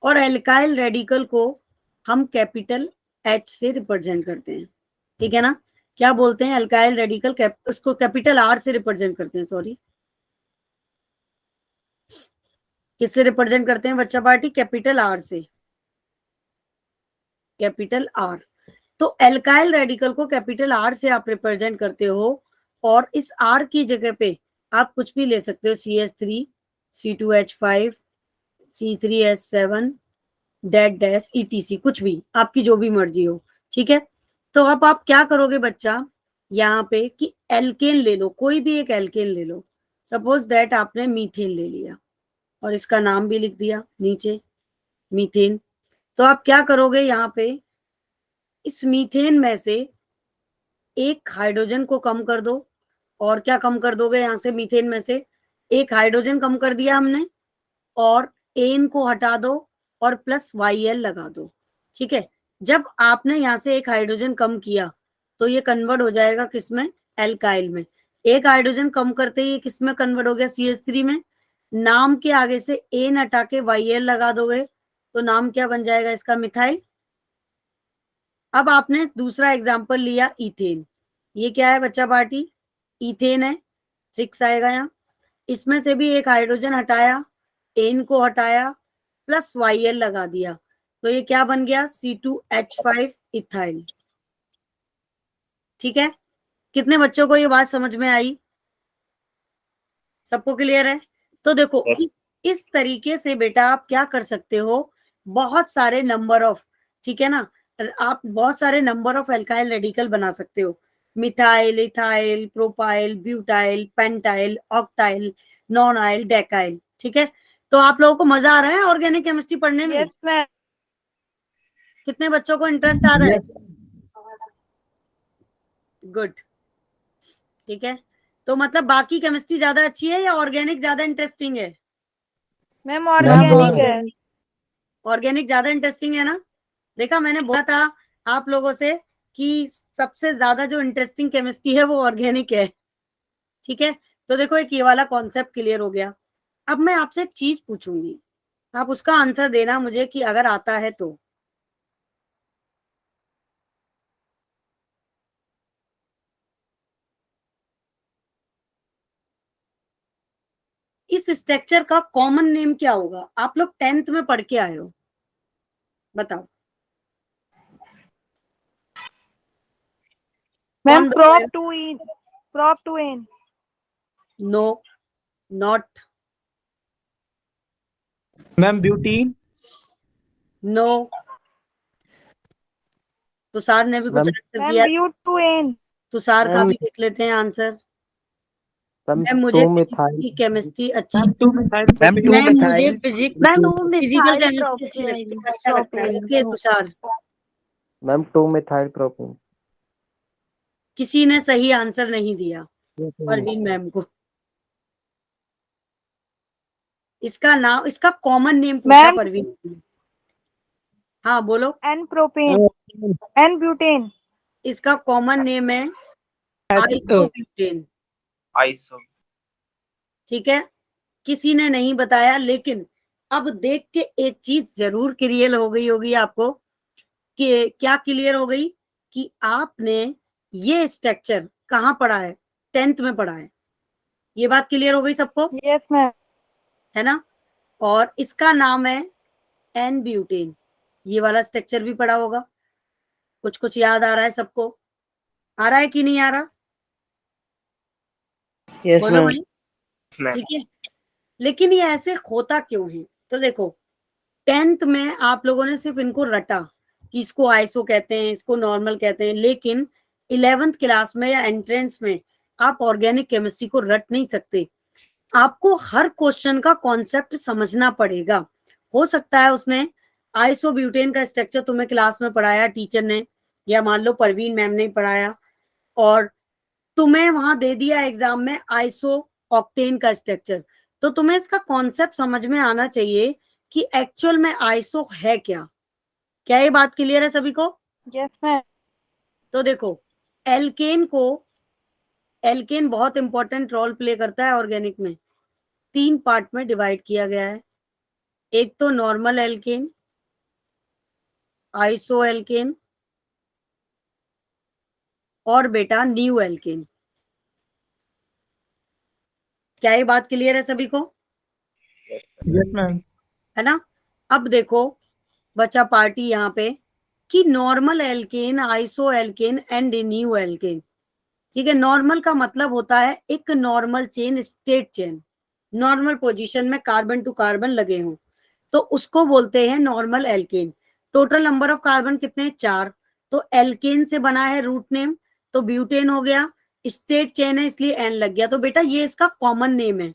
Speaker 1: और एल्काइल रेडिकल को हम कैपिटल H से रिप्रेजेंट करते हैं, ठीक है ना। क्या बोलते हैं? एल्काइल रेडिकल, उसको कैपिटल R से रिप्रेजेंट करते हैं, सॉरी, किससे रिप्रेजेंट करते हैं बच्चा पार्टी? कैपिटल R से, कैपिटल R। तो एल्काइल रेडिकल को कैपिटल R से आप रिप्रेजेंट करते हो, और इस R की जगह पे आप कुछ भी ले सकते हो, CH3, C2H5, C3H7, date dash ETC, कुछ भी, आपकी जो भी मर्जी हो, ठीक है। तो अब आप क्या करोगे बच्चा, यहाँ पे कि एल्केन ले लो, कोई भी एक एल्केन ले लो। सपोज दैट आपने मीथेन ले लिया और इसका नाम भी लिख दिया नीचे, मीथेन। तो आप क्या करोगे, यहाँ पे इस मीथेन में से एक हाइड्रोजन को कम कर दो, और क्या कम कर दोगे यहाँ से? मीथेन में से एक हाइड्रोजन कम कर दिया हमने, और एन को हटा दो और प्लस YL लगा दो, ठीक है। जब आपने यहाँ से एक हाइड्रोजन कम किया तो ये कन्वर्ट हो जाएगा किसमें? एल्काइल में। एक हाइड्रोजन कम करते ही किस में कन्वर्ट हो गया? CH3 में। नाम के आगे से एन हटा के YL लगा दोगे तो नाम क्या बन जाएगा इसका? मिथाइल। अब आपने दूसरा एग्जाम्पल लिया इथेन, ये क्या है बच्चा पार्टी? इथेन है, 6 आएगा यहाँ। इसमें से भी एक हाइड्रोजन हटाया, एन को हटाया, प्लस YL लगा दिया, तो ये क्या बन गया? C2H5 इथाइल, ठीक है। कितने बच्चों को ये बात समझ में आई? सबको क्लियर है? तो देखो इस तरीके से बेटा आप क्या कर सकते हो, बहुत सारे नंबर ऑफ, ठीक है ना, आप बहुत सारे नंबर ऑफ एल्काइल रेडिकल बना सकते हो। Methyl, ethyl, propyl, butyl, pentyl, octyl, nonyl, decyl, ठीक है। तो आप लोगों को मजा आ रहा है ऑर्गेनिक केमिस्ट्री पढ़ने में?
Speaker 4: Yes, ma'am.
Speaker 1: कितने बच्चों को इंटरेस्ट आ रहा है? गुड, ठीक है। तो मतलब बाकी केमिस्ट्री ज्यादा अच्छी है या ऑर्गेनिक ज्यादा इंटरेस्टिंग है?
Speaker 4: Ma'am,
Speaker 7: Ma'am,
Speaker 4: organic है.
Speaker 1: ऑर्गेनिक ज्यादा इंटरेस्टिंग है ना। देखा, मैंने बोला था आप लोगों से कि सबसे ज्यादा जो इंटरेस्टिंग केमिस्ट्री है वो ऑर्गेनिक है, ठीक है। तो देखो एक ये वाला कॉन्सेप्ट क्लियर हो गया। अब मैं आपसे एक चीज पूछूंगी, आप उसका आंसर देना मुझे कि अगर आता है तो। इस स्ट्रक्चर का कॉमन नेम क्या होगा? आप लोग 10th में पढ़ के आए हो, बताओ।
Speaker 4: Ma'am,
Speaker 1: कौन
Speaker 4: prop
Speaker 1: बताएगा?
Speaker 4: 2N. Prop 2N.
Speaker 1: No, not,
Speaker 3: ma'am butene.
Speaker 1: No. Tushar ने भी कुछ आंसर
Speaker 4: Ma'am,
Speaker 1: किया,
Speaker 4: Bu2N.
Speaker 1: तुषार का
Speaker 5: मैम,
Speaker 1: भी देख लेते हैं आंसर।
Speaker 5: मैम
Speaker 1: मैम मुझे
Speaker 5: 2
Speaker 1: फिजिक्स
Speaker 5: मिथाइल।
Speaker 1: की केमिस्ट्री अच्छी,
Speaker 3: मैम 2 मिथाइल
Speaker 7: मैम 2
Speaker 1: मैम मुझे
Speaker 7: मिथाइल
Speaker 1: फिजिकल केमिस्ट्री अच्छी लगती है, अच्छा लगता है। Okay Tushar,
Speaker 5: ma'am 2 methyl propane.
Speaker 1: किसी ने सही आंसर नहीं दिया परवीन मैम को। इसका नाम, इसका कॉमन नेम पूछा
Speaker 4: मैम,
Speaker 1: परवीन ने। हाँ बोलो।
Speaker 4: N propane. N butane.
Speaker 1: इसका कॉमन नेम है आइसोब्यूटेन,
Speaker 6: आइसो।
Speaker 1: ठीक है। किसी ने नहीं बताया, लेकिन अब देख के एक चीज जरूर क्लियर हो गई होगी आपको। कि क्या क्लियर हो गई? कि आपने ये स्ट्रक्चर कहाँ पढ़ा है? 10th में पढ़ा है। ये बात क्लियर हो गई सबको,
Speaker 4: Yes, ma'am.
Speaker 1: है ना? और इसका नाम है एन ब्यूटेन। ये वाला स्ट्रक्चर भी पढ़ा होगा, कुछ कुछ याद आ रहा है सबको? आ रहा है कि नहीं आ रहा?
Speaker 5: यस
Speaker 1: बोलो
Speaker 5: मैम।
Speaker 1: भाई।
Speaker 6: मैम
Speaker 1: ठीक है, लेकिन ये ऐसे होता क्यों है? तो देखो 10th में आप लोगों ने सिर्फ इनको रटा कि इसको आइसो कहते हैं, इसको नॉर्मल कहते हैं, लेकिन 11th क्लास में या एंट्रेंस में आप ऑर्गेनिक केमिस्ट्री को रट नहीं सकते। आपको हर क्वेश्चन का कॉन्सेप्ट समझना पड़ेगा। हो सकता है उसने आइसोब्यूटेन का स्ट्रक्चर तुम्हें क्लास में पढ़ाया टीचर ने, या मान लो परवीन मैम ने पढ़ाया, और तुम्हें वहां दे दिया एग्जाम में आइसो ऑक्टेन का स्ट्रक्चर, तो तुम्हें इसका कॉन्सेप्ट समझ में आना चाहिए कि एक्चुअल में आइसो है क्या। क्या ये बात क्लियर है सभी को?
Speaker 4: Yes, ma'am.
Speaker 1: तो देखो एल्केन बहुत इंपॉर्टेंट रोल प्ले करता है ऑर्गेनिक में। 3 पार्ट में डिवाइड किया गया है। एक तो नॉर्मल एल्केन, आइसो एल्केन, और बेटा न्यू एल्केन। क्या ये बात क्लियर है सभी को?
Speaker 3: Yes ma'am.
Speaker 1: है ना? अब देखो बचा पार्टी यहाँ पे कि normal alkane, iso alkane and neo alkane. ठीक है, नॉर्मल का मतलब होता है एक normal chain, straight chain, normal position में कार्बन टू कार्बन लगे हों, तो उसको बोलते हैं normal alkane. Total number of carbon कितने? 4। तो एल्केन से बना है रूट नेम, तो ब्यूटेन हो गया। स्टेट चेन है इसलिए एन लग गया। तो बेटा ये इसका कॉमन नेम है।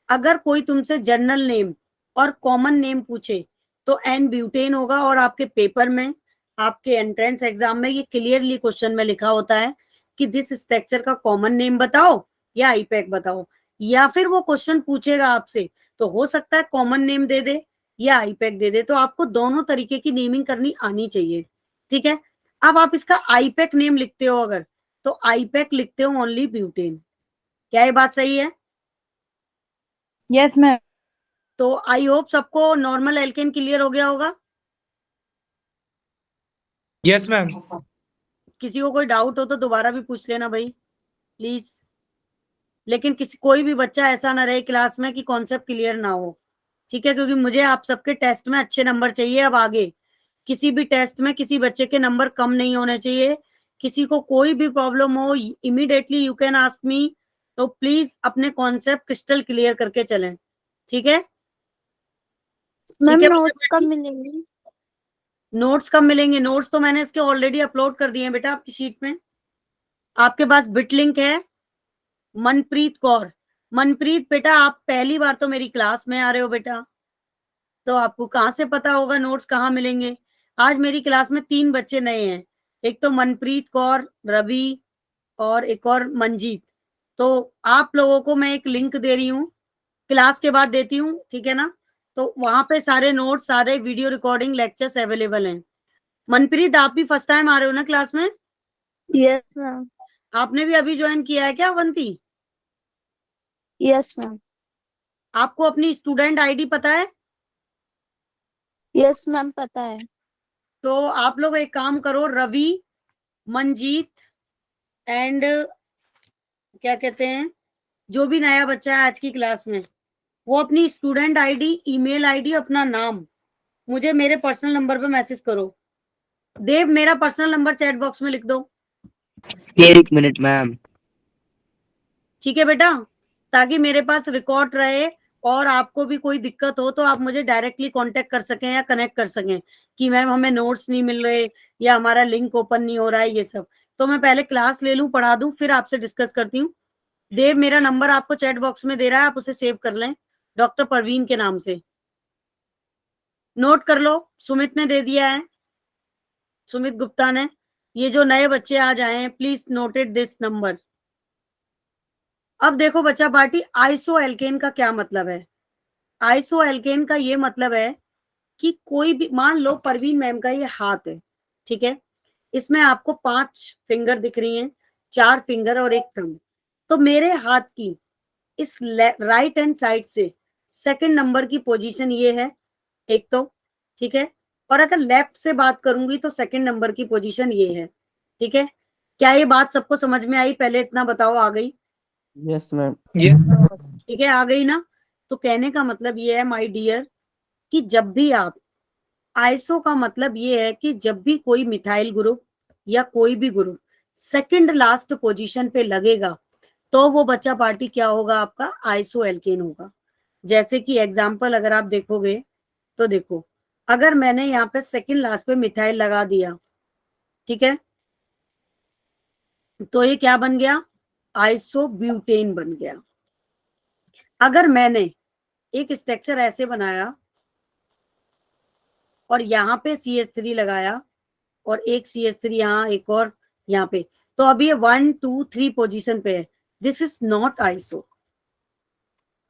Speaker 1: अगर कोई तुमसे जनरल नेम और कॉमन नेम पूछे तो एन ब्यूटेन होगा, और आपके पेपर में, आपके एंट्रेंस एग्जाम में ये क्लियरली क्वेश्चन में लिखा होता है कि दिस स्ट्रक्चर का कॉमन नेम बताओ या आईपैक बताओ। या फिर वो क्वेश्चन पूछेगा आपसे, तो हो सकता है कॉमन नेम दे दे या आईपैक दे दे, तो आपको दोनों तरीके की नेमिंग करनी आनी चाहिए। ठीक है, अब आप इसका आईपैक नेम लिखते हो अगर, तो आईपैक लिखते हो ओनली ब्यूटेन। क्या ये बात सही है?
Speaker 4: Yes, ma'am.
Speaker 1: तो आई होप सबको नॉर्मल एल्केन क्लियर हो गया होगा।
Speaker 3: Yes ma'am.
Speaker 1: किसी को कोई डाउट हो तो दोबारा भी पूछ लेना भाई प्लीज। लेकिन कोई भी बच्चा ऐसा ना रहे क्लास में कि कॉन्सेप्ट क्लियर ना हो। ठीक है, क्योंकि मुझे आप सबके टेस्ट में अच्छे नंबर चाहिए। अब आगे किसी भी टेस्ट में किसी बच्चे के नंबर कम नहीं होने चाहिए। किसी को कोई भी प्रॉब्लम हो, immediately you can ask me. तो प्लीज अपने कॉन्सेप्ट क्रिस्टल क्लियर करके चलें। ठीक है?
Speaker 2: मैम
Speaker 1: ठीक है
Speaker 2: नोट्स
Speaker 1: बच्चा
Speaker 2: कब
Speaker 1: पार्टी?
Speaker 2: मिलेंगे?
Speaker 1: नोट्स कब मिलेंगे? नोट्स तो मैंने इसके ऑलरेडी अपलोड कर दिए हैं बेटा आपकी शीट में। आपके पास बिट लिंक है। मनप्रीत कौर, मनप्रीत बेटा आप पहली बार तो मेरी क्लास में आ रहे हो बेटा, तो आपको कहाँ से पता होगा नोट्स कहाँ मिलेंगे? आज मेरी क्लास में 3 बच्चे नए हैं, एक तो मनप्रीत कौर, रवि, और एक और मंजीत। तो आप लोगों को मैं एक लिंक दे रही हूँ, क्लास के बाद देती हूँ, ठीक है ना? तो वहां पे सारे नोट्स, सारे वीडियो रिकॉर्डिंग लेक्चर्स अवेलेबल हैं। मनप्रीत आप भी फर्स्ट टाइम आ रहे हो ना क्लास में?
Speaker 2: Yes ma'am.
Speaker 1: आपने भी अभी ज्वाइन किया है क्या अवंती?
Speaker 2: Yes ma'am.
Speaker 1: आपको अपनी स्टूडेंट आईडी पता है?
Speaker 2: यस मैम पता है।
Speaker 1: तो आप लोग एक काम करो, रवि, मंजीत एंड क्या कहते हैं, जो भी नया बच्चा है आज की क्लास में, वो अपनी स्टूडेंट आईडी, ईमेल आईडी, अपना नाम मुझे मेरे पर्सनल नंबर पे मैसेज करो। देव मेरा पर्सनल नंबर चैट बॉक्स में लिख दो।
Speaker 7: एक मिनट मैम।
Speaker 1: ठीक है बेटा, ताकि मेरे पास रिकॉर्ड रहे, और आपको भी कोई दिक्कत हो तो आप मुझे डायरेक्टली कांटेक्ट कर सकें या कनेक्ट कर सकें कि मैम हमें नोट्स नहीं मिल रहे या हमारा लिंक ओपन नहीं हो रहा है, ये सब। तो मैं पहले क्लास ले लूं, पढ़ा दूं, फिर आपसे डिस्कस करती हूँ। देव मेरा नंबर आपको चैट बॉक्स में दे रहा है, आप उसे सेव कर लें, डॉक्टर परवीन के नाम से। नोट कर लो, सुमित ने दे दिया है, सुमित गुप्ता ने। ये जो नए बच्चे आ जाए हैं, प्लीज नोटेड दिस नंबर। अब देखो बच्चा पार्टी, आइसो एल्केन का क्या मतलब है? आइसो एल्केन का ये मतलब है कि कोई भी, मान लो परवीन मैम का ये हाथ है, ठीक है, इसमें आपको 5 फिंगर दिख रही हैं, 4 फिंगर और एक थंब। तो मेरे हाथ की इस राइट हैंड साइड से सेकंड नंबर की पोजीशन ये है, एक तो, ठीक है, और अगर लेफ्ट से बात करूंगी तो सेकंड नंबर की पोजीशन ये है, ठीक है। क्या ये बात सबको समझ में आई? पहले इतना बताओ, आ गई?
Speaker 7: Yes ma'am.
Speaker 3: ये
Speaker 1: ठीक है, आ गई ना? तो कहने का मतलब ये है माय डियर कि जब भी आप, आइसो का मतलब ये है कि जब भी कोई मिथाइल ग्रुप या कोई भी ग्रुप सेकंड लास्ट पोजीशन पे लगेगा तो वो बच्चा पार्टी क्या होगा? आपका आइसो एल्केन होगा। जैसे कि एग्जांपल अगर आप देखोगे तो देखो, अगर मैंने यहाँ पे सेकंड लास्ट पे मिथाइल लगा दिया, ठीक है, तो ये क्या बन गया? आइसोब्यूटेन बन गया। अगर मैंने एक स्ट्रक्चर ऐसे बनाया और यहाँ पे CH3 लगाया और एक CH3 यहाँ, एक और यहाँ पे, तो अभी ये 1 2 3 पोजीशन पे है। This is not iso.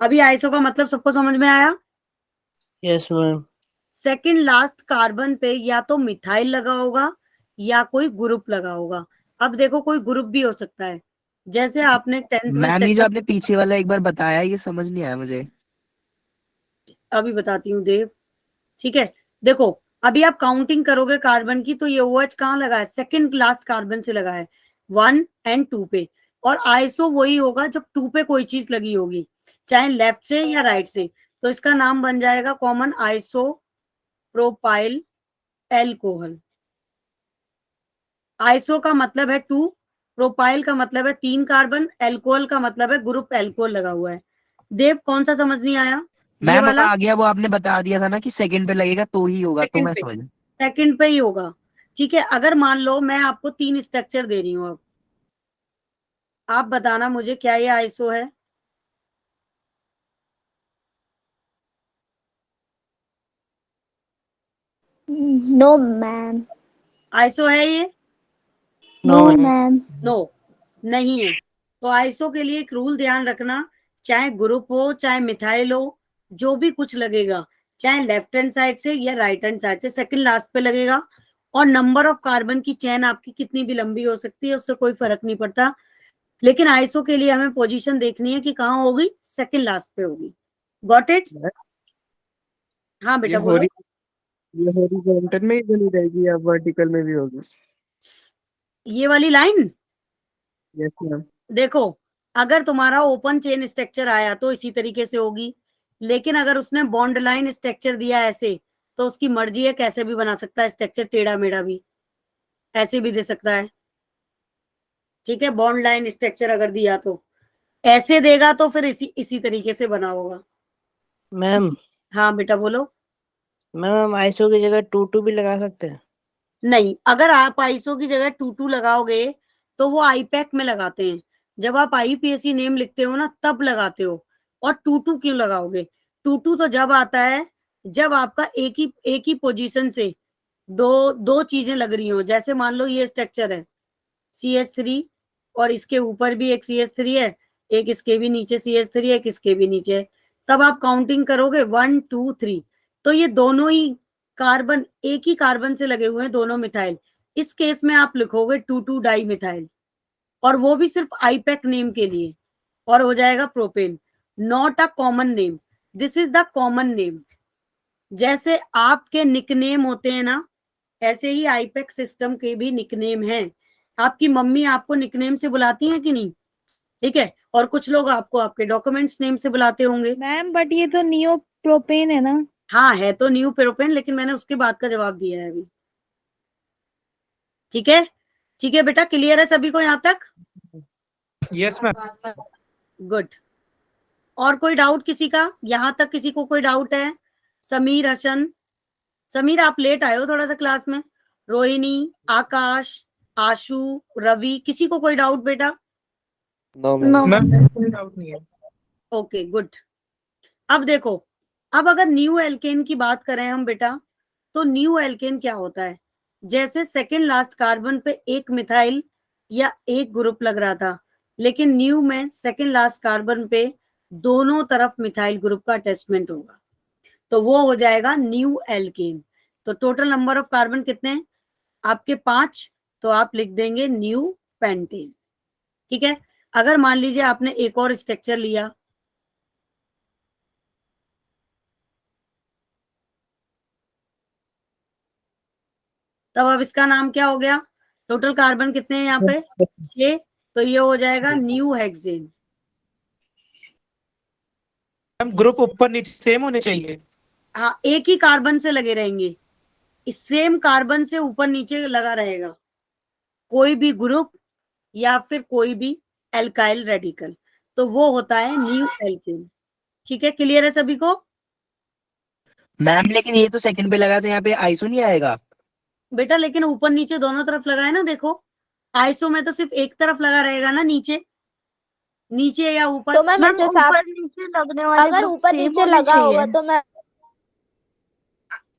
Speaker 1: अभी आइसो का मतलब सबको समझ में आया?
Speaker 5: Yes ma'am.
Speaker 1: Second last carbon पे या तो मिथाइल लगा होगा या कोई ग्रुप लगा होगा। अब देखो, कोई ग्रुप भी हो सकता है, जैसे आपने 10th में
Speaker 7: मैम ये जो
Speaker 1: स्ट्रक्चर,
Speaker 7: आपने पीछे वाला एक बार बताया ये समझ नहीं आया मुझे।
Speaker 1: अभी बताती हूँ देव, ठीक है। देखो, अभी आप काउंटिंग करोगे कार्बन की तो ये OH कहाँ लगा है? सेकंड लास्ट कार्बन से लगा है, 1 और 2 पे। और आइसो वही होगा जब 2 पे कोई चीज लगी होगी, चाहे लेफ्ट से या राइट से, तो इसका नाम बन जाएगा common iso propyl alcohol. Iso का मतलब है 2, प्रोपाइल का मतलब है 3 कार्बन, एल्कोहल का मतलब है ग्रुप एल्कोहल लगा हुआ है। देव, कौन सा समझ नहीं आया? ये
Speaker 7: मैम अब
Speaker 1: वाला
Speaker 7: आ गया, वो आपने बता दिया था ना कि सेकंड पे लगेगा तो ही होगा, तो
Speaker 1: सेकंड
Speaker 7: मैं
Speaker 1: पे,
Speaker 7: समझ।
Speaker 1: सेकंड पे ही होगा। ठीक है, अगर मान लो मैं आपको 3 स्ट्रक्चर दे रही हूँ, अब आप बताना मुझे क्या ये आइसो है?
Speaker 2: No ma'am.
Speaker 1: आइसो है ये?
Speaker 2: No
Speaker 5: no ma'am.
Speaker 2: Ma'am.
Speaker 1: No, नहीं है। तो आइसो के लिए एक रूल ध्यान रखना, चाहे ग्रुप हो चाहे मिथाइल हो, जो भी कुछ लगेगा, चाहे लेफ्ट हैंड साइड से या राइट हैंड साइड से, सेकंड लास्ट पे लगेगा। और नंबर ऑफ कार्बन की चेन आपकी कितनी भी लंबी हो सकती है, उससे कोई फर्क नहीं पड़ता। लेकिन आइसो के लिए हमें पोजीशन देखनी है कि कहाँ होगी, सेकंड लास्ट पे होगी। Got it? हाँ
Speaker 8: ये
Speaker 1: बेटा बोलो।
Speaker 8: ये हॉरिजॉन्टल में ही बनी रहेगी या वर्टिकल में भी होगी?
Speaker 1: ये वाली लाइन
Speaker 8: यस मैम।
Speaker 1: देखो, अगर तुम्हारा ओपन चेन स्ट्रक्चर आया तो इसी तरीके से होगी, लेकिन अगर उसने बॉन्ड लाइन स्ट्रक्चर दिया ऐसे, तो उसकी मर्जी है, कैसे भी बना सकता है स्ट्रक्चर, टेढ़ा मेढ़ा भी ऐसे भी दे सकता है। ठीक है, बॉन्ड लाइन स्ट्रक्चर अगर दिया तो ऐसे देगा, तो फिर इसी इसी तरीके से बना होगा।
Speaker 5: मैम,
Speaker 1: हाँ बेटा बोलो।
Speaker 5: मैम आइसो की जगह 2 भी लगा सकते हैं?
Speaker 1: नहीं, अगर आप आईएसओ की जगह 2 लगाओगे तो वो आईपैक में लगाते हैं। जब आप IUPAC नेम लिखते हो ना तब लगाते हो। और 2 क्यों लगाओगे? 2 तो जब आता है जब आपका एक ही पोजीशन से दो दो चीजें लग रही हो। जैसे मान लो ये स्ट्रक्चर है CH3 और इसके ऊपर भी एक CH3 है, एक इसके भी नीचे CH3 है, एक इसके भी नीचे है। तब आप काउंटिंग करोगे 1 2 3, तो ये दोनों ही कार्बन एक ही कार्बन से लगे हुए हैं, दोनों मिथाइल। इस केस में आप लिखोगे 2 डाई मिथाइल, और वो भी सिर्फ आईपैक नेम के लिए, और हो जाएगा propane. Not a common name, this is the common name. जैसे आपके निकनेम होते हैं ना, ऐसे ही आईपैक सिस्टम के भी निकनेम हैं। आपकी मम्मी आपको निकनेम से बुलाती हैं कि नहीं? ठीक है, और कुछ लोग आपको आपके डॉक्यूमेंट्स नेम से बुलाते होंगे।
Speaker 4: मैम बट ये तो नियो प्रोपेन है ना।
Speaker 1: हाँ है तो न्यू पेरोपेन, लेकिन मैंने उसके बाद का जवाब दिया है अभी। ठीक है, ठीक है बेटा, क्लियर है सभी को यहाँ तक?
Speaker 3: Yes ma'am.
Speaker 1: गुड। और कोई डाउट किसी का यहाँ तक? किसी को कोई डाउट है? समीर, हसन, समीर आप लेट आए हो थोड़ा सा क्लास में। रोहिणी, आकाश, आशु, रवि, किसी को कोई डाउट बेटा?
Speaker 8: No
Speaker 2: no.
Speaker 8: मैम।
Speaker 3: मैम कोई डाउट नहीं है।
Speaker 1: Okay good. अब देखो, अब अगर न्यू एल्केन की बात करें हम बेटा, तो न्यू एल्केन क्या होता है? जैसे सेकेंड लास्ट कार्बन पे एक मिथाइल या एक ग्रुप लग रहा था, लेकिन न्यू में सेकेंड लास्ट कार्बन पे दोनों तरफ मिथाइल ग्रुप का अटैचमेंट होगा, तो वो हो जाएगा न्यू एल्केन। तो टोटल नंबर ऑफ कार्बन कितने हैं आपके? 5। तो आप लिख देंगे न्यू पेंटेन। ठीक है, अगर मान लीजिए आपने एक और स्ट्रक्चर लिया, तब अब इसका नाम क्या हो गया? टोटल कार्बन कितने हैं यहाँ पे? 6। तो ये हो जाएगा न्यू हेक्सेन।
Speaker 3: मैम ग्रुप ऊपर नीचे सेम होने चाहिए।
Speaker 1: हाँ, एक ही कार्बन से लगे रहेंगे, इस सेम कार्बन से ऊपर नीचे लगा रहेगा कोई भी ग्रुप या फिर कोई भी एल्काइल रेडिकल, तो वो होता है न्यू एल्केन। ठीक है, क्लियर है सभी को?
Speaker 7: मैम लेकिन ये तो सेकंड पे लगा तो यहाँ पे आइसो नहीं आएगा।
Speaker 1: बेटा लेकिन ऊपर नीचे दोनों तरफ लगा है ना, देखो आइसो में तो सिर्फ एक तरफ लगा रहेगा ना, नीचे नीचे या ऊपर।
Speaker 2: तो मैम इस हिसाब
Speaker 9: ऊपर नीचे लगने वाले
Speaker 2: अगर
Speaker 9: ग्रुप
Speaker 2: ऊपर
Speaker 9: सेम
Speaker 2: नीचे
Speaker 9: होने
Speaker 2: लगा होगा
Speaker 9: चाहिए।
Speaker 2: तो मैं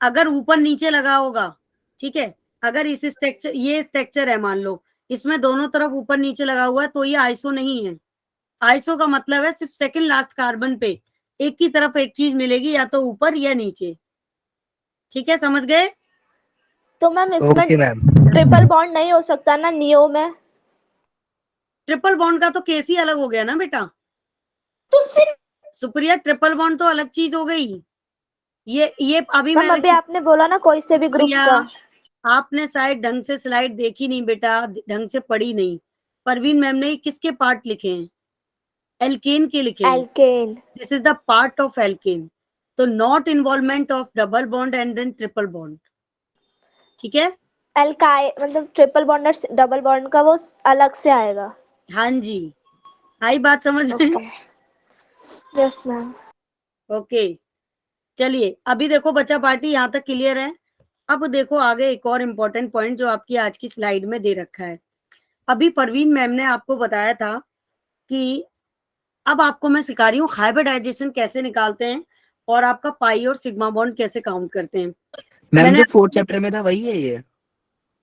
Speaker 1: अगर ऊपर नीचे लगा होगा, ठीक है, अगर इस स्ट्रक्चर, ये स्ट्रक्चर है मान लो, इसमें दोनों तरफ ऊपर नीचे लगा हुआ है, तो ये आइसो नहीं है। आइसो का मतलब है सिर्फ सेकंड लास्ट कार्बन पे एक की तरफ एक चीज मिलेगी, या तो ऊपर या नीचे। ठीक है, समझ गए?
Speaker 2: तो मैम इसमें
Speaker 7: ओके मैम।
Speaker 2: ट्रिपल बॉन्ड नहीं हो सकता ना नियो में?
Speaker 1: ट्रिपल बॉन्ड का तो केस ही अलग हो गया ना बेटा। सुप्रिया, ट्रिपल बॉन्ड तो अलग चीज हो गई। ये अभी
Speaker 2: मैम अभी आपने बोला ना कोई से भी ग्रुप
Speaker 1: प्रिया,
Speaker 2: का।
Speaker 1: आपने शायद ढंग से स्लाइड देखी नहीं बेटा, ढंग से पढ़ी नहीं। परवीन मैम ने किसके पार्ट लिखे हैं? एल्केन के लिखे हैं।
Speaker 2: Alkane.
Speaker 1: This is the part of alkane, तो not involvement of double bond and then triple bond. ठीक है,
Speaker 2: एल्काई मतलब ट्रिपल बॉन्ड और डबल बॉन्ड का वो अलग से आएगा।
Speaker 1: हाँ जी, आई बात समझ में?
Speaker 2: Yes ma'am.
Speaker 1: ओके, चलिए अभी देखो बच्चा पार्टी यहाँ तक क्लियर है। अब देखो आगे एक और इम्पोर्टेंट पॉइंट जो आपकी आज की स्लाइड में दे रखा है। अभी परवीन मैम ने आपको बताया था कि अब आपको मैं सिखा रही हूँ हाइब्रिडाइजेशन कैसे निकालते हैं और आपका पाई और सिग्मा बॉन्ड कैसे काउंट करते हैं।
Speaker 7: मैम
Speaker 1: मैंने
Speaker 7: जो फोर्थ चैप्टर में था वही है ये?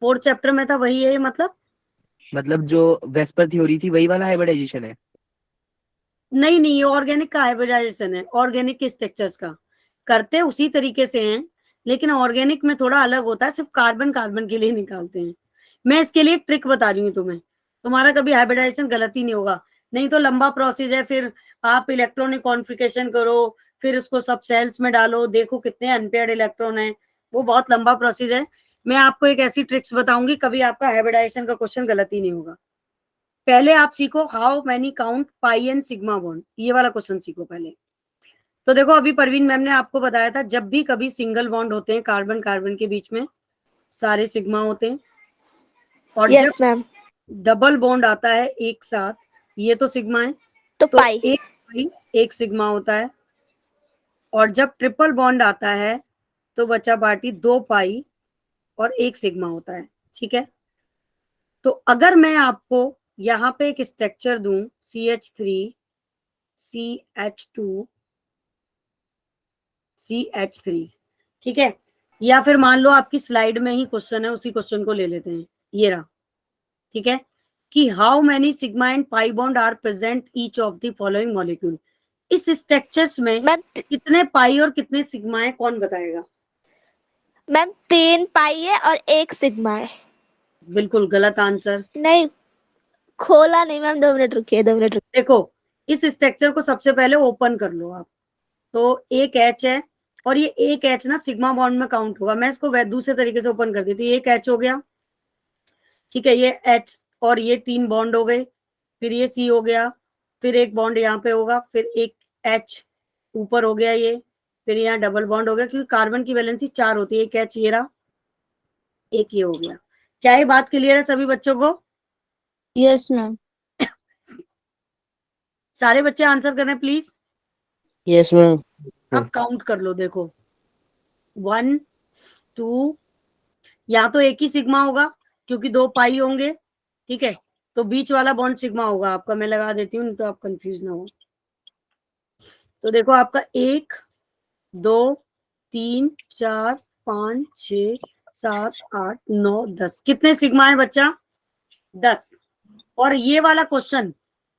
Speaker 1: फोर्थ चैप्टर में था वही है,
Speaker 7: मतलब जो वेस्पर थ्योरी थी वही वाला हाइब्रिडाइजेशन है?
Speaker 1: नहीं नहीं, ये ऑर्गेनिक का हाइब्रिडाइजेशन है। ऑर्गेनिक के स्ट्रक्चर्स का करते उसी तरीके से हैं, लेकिन ऑर्गेनिक में थोड़ा अलग होता है, सिर्फ कार्बन कार्बन के लिए निकालते हैं। मैं इसके लिए एक ट्रिक बता रही हूँ तुम्हें, तुम्हारा कभी हाइब्रिडाइजेशन गलत ही नहीं होगा। नहीं तो लंबा प्रोसेस है, फिर आप इलेक्ट्रॉनिक कॉन्फ़िगरेशन करो, फिर उसको सब सेल्स में डालो, देखो कितने अनपेयर्ड इलेक्ट्रॉन है, वो बहुत लंबा प्रोसेस है। मैं आपको एक ऐसी ट्रिक्स बताऊंगी, कभी आपका हाइब्रिडाइजेशन का क्वेश्चन गलत ही नहीं होगा। पहले आप सीखो how many count pi and sigma bond, ये वाला क्वेश्चन सीखो पहले। तो देखो अभी परवीन मैम ने आपको बताया था, जब भी कभी सिंगल बॉन्ड होते हैं कार्बन कार्बन के बीच में सारे सिग्मा होते हैं, और
Speaker 2: यस
Speaker 1: जब
Speaker 2: मैम।
Speaker 1: डबल बॉन्ड आता है एक साथ, ये तो सिग्मा है,
Speaker 2: तो
Speaker 1: तो
Speaker 2: पाई।
Speaker 1: एक पाई एक सिग्मा होता है। और जब ट्रिपल बॉन्ड आता है तो बच्चा पार्टी 2 पाई और 1 सिग्मा होता है। ठीक है, तो अगर मैं आपको यहाँ पे एक स्ट्रक्चर दूं CH3 CH2 CH3, ठीक है, या फिर मान लो आपकी स्लाइड में ही क्वेश्चन है, उसी क्वेश्चन को ले लेते हैं, ये रहा। ठीक है, कि how many sigma and pi bond are present each of the following molecule. इस स्ट्रक्चर्स में
Speaker 2: मैम
Speaker 1: कितने पाई और कितने सिग्मा है, कौन बताएगा?
Speaker 2: मैम 3 पाई है और 1 सिग्मा है।
Speaker 1: बिल्कुल गलत आंसर।
Speaker 2: नहीं खोला नहीं मैम, 2 मिनट रुकिए, 2 मिनट रुकिए।
Speaker 1: देखो इस स्ट्रक्चर को सबसे पहले ओपन कर लो आप, तो एक H है, और ये एक H ना सिग्मा बॉन्ड में काउंट होगा। मैं इसको दूसरे तरीके से ओपन कर देती हूँ, एक H हो गया, ठीक है, ये H और ये 3 बॉन्ड हो गए, फिर ये C हो गया, फिर एक बॉन्ड यहाँ पे होगा, फिर एक H ऊपर हो गया ये, फिर यहाँ डबल बॉन्ड हो गया, क्योंकि कार्बन की वैलेंसी 4 होती है, एक H ये रहा, एक ये हो गया। क्या ये बात क्लियर है सभी बच्चों को?
Speaker 9: Yes ma'am.
Speaker 1: सारे बच्चे आंसर करें प्लीज।
Speaker 5: Yes ma'am.
Speaker 1: अब काउंट कर लो, देखो 1 2, यहाँ तो एक ही सिग्मा होगा क्योंकि 2 पाई होंगे, ठीक है, तो बीच वाला बॉन्ड सिग्मा होगा आपका, मैं लगा देती हूँ नहीं तो आप कंफ्यूज ना हो। तो देखो आपका 1 2 3 4 5 6 7 8 9 10, कितने सिग्मा है बच्चा? 10। और ये वाला क्वेश्चन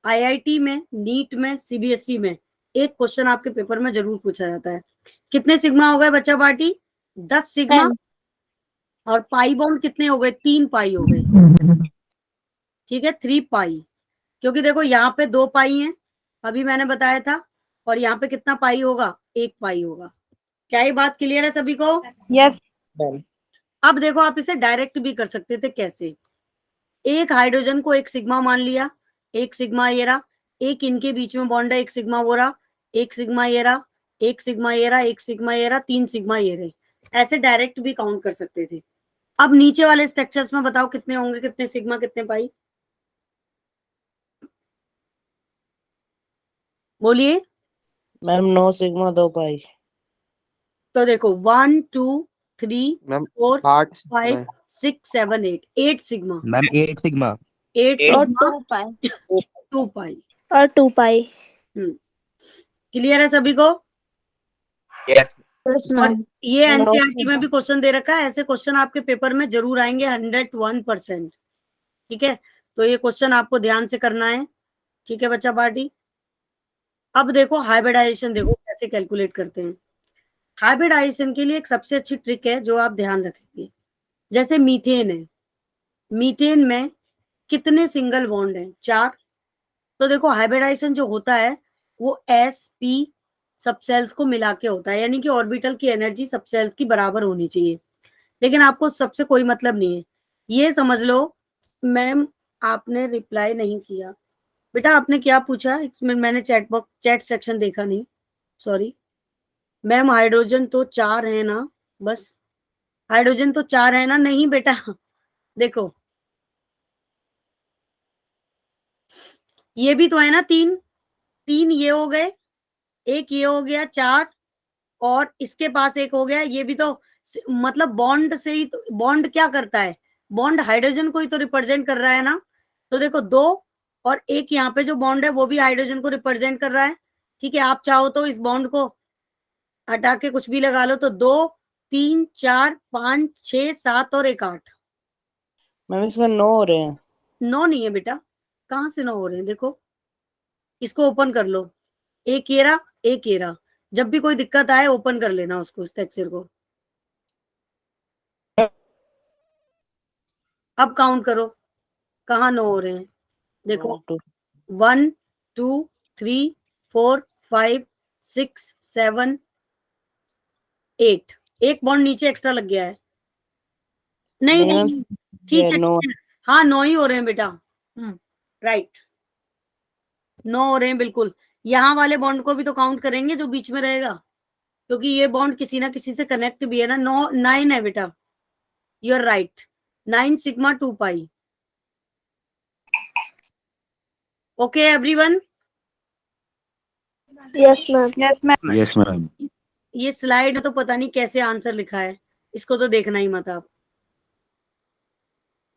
Speaker 1: IIT में, नीट में, CBSE में एक क्वेश्चन आपके पेपर में जरूर पूछा जाता है। कितने सिग्मा हो गए बच्चा पार्टी? 10 सिग्मा। और पाई बॉन्ड कितने हो गए? 3 पाई हो गए, ठीक है, 3 पाई, क्योंकि देखो यहाँ पे 2 पाई हैं अभी मैंने बताया था, और यहाँ पे कितना पाई होगा? 1 पाई होगा। क्या ये बात क्लियर है सभी को?
Speaker 4: यस।
Speaker 1: अब देखो आप इसे डायरेक्ट भी कर सकते थे, कैसे? एक हाइड्रोजन को एक सिग्मा मान लिया, एक सिग्मा ये रहा, एक इनके बीच में बॉन्ड है, एक सिग्मा वो रहा, एक सिग्मा ये रहा, एक सिग्मा ये रहा, एक सिग्मा ये रहा, 3 सिग्मा ये रहे। ऐसे डायरेक्ट भी काउंट कर सकते थे। अब नीचे वाले स्ट्रक्चर्स में बताओ कितने होंगे, कितने सिग्मा कितने पाई, बोलिए।
Speaker 5: मैम 9 सिग्मा 2 पाई।
Speaker 1: तो देखो 1 2 3
Speaker 8: मैम
Speaker 1: 4
Speaker 8: 8
Speaker 1: 5 6 7 8 8 सिग्मा,
Speaker 7: मैम 8 सिग्मा।
Speaker 1: 8
Speaker 2: और
Speaker 1: सिग्मा
Speaker 2: 2 पाई
Speaker 1: 2 पाई।
Speaker 2: और 2 पाई।
Speaker 1: क्लियर है सभी को?
Speaker 6: यस
Speaker 9: यस
Speaker 1: और
Speaker 9: मैम।
Speaker 1: ये
Speaker 2: No,
Speaker 1: एनसीईआरटी में भी क्वेश्चन दे रखा है, ऐसे क्वेश्चन आपके पेपर में जरूर आएंगे 101%। ठीक है, तो ये क्वेश्चन आपको ध्यान से करना है। ठीक है बच्चा पार्टी। अब देखो हाइब्रिडाइजेशन, देखो कैसे कैलकुलेट करते हैं। हाइब्रिडाइजेशन के लिए एक सबसे अच्छी ट्रिक है जो आप ध्यान रखेंगे। जैसे मीथेन है, मीथेन में कितने सिंगल बॉन्ड हैं? 4। तो देखो हाइब्रिडाइजेशन जो होता है वो sp सबसेल्स को मिला के होता है, यानी कि ऑर्बिटल की एनर्जी सबसेल्स की बराबर होनी चाहिए। लेकिन आपको सबसे कोई मतलब नहीं है, ये समझ लो। मैम आपने रिप्लाई नहीं किया बेटा, आपने क्या पूछा? इसमें मैंने चैट सेक्शन देखा नहीं, सॉरी। मैम हाइड्रोजन तो 4 है ना, बस हाइड्रोजन तो 4 है ना? नहीं बेटा, देखो ये भी तो है ना 3, 3 ये हो गए, एक ये हो गया 4, और इसके पास एक हो गया, ये भी तो मतलब बॉन्ड से ही तो, बॉन्ड क्या करता है? बॉन्ड हाइड्रोजन को ही तो रिप्रेजेंट कर रहा है ना। तो देखो 2 और एक यहाँ पे जो बॉन्ड है वो भी हाइड्रोजन को रिप्रेजेंट कर रहा है। ठीक है, आप चाहो तो इस बॉन्ड को हटा के कुछ भी लगा लो, तो 2 3 4 5 6 7 और एक 8।
Speaker 5: मैम इसमें 9 हो रहे हैं।
Speaker 1: 9 नहीं है बेटा, कहाँ से 9 हो रहे हैं? देखो इसको ओपन कर लो, एक ये रहा, एक ये रहा। जब भी कोई दिक्कत आए ओपन कर लेना उसको, स्ट्रक्चर को। अब काउंट करो कहाँ 9 हो रहे हैं। देखो
Speaker 5: 1 2
Speaker 1: 1 2 3 4 5 6 7 8, एक बॉन्ड नीचे एक्स्ट्रा लग गया है। नहीं
Speaker 5: नहीं मैम,
Speaker 1: नहीं, ठीक
Speaker 5: ये
Speaker 1: है
Speaker 5: 9
Speaker 1: ठीक है। हाँ 9 ही हो रहे हैं बेटा, राइट 9 हो रहे हैं बिल्कुल। यहाँ वाले बॉन्ड को भी तो काउंट करेंगे जो बीच में रहेगा, क्योंकि ये बॉन्ड किसी ना किसी से कनेक्ट भी है ना। 9 है बेटा, you are right, 9 sigma 2 pi. Okay everyone?
Speaker 2: Yes ma'am.
Speaker 4: Yes ma'am.
Speaker 10: Yes ma'am.
Speaker 1: ये स्लाइड में तो पता नहीं कैसे आंसर लिखा है, इसको तो देखना ही मत, आप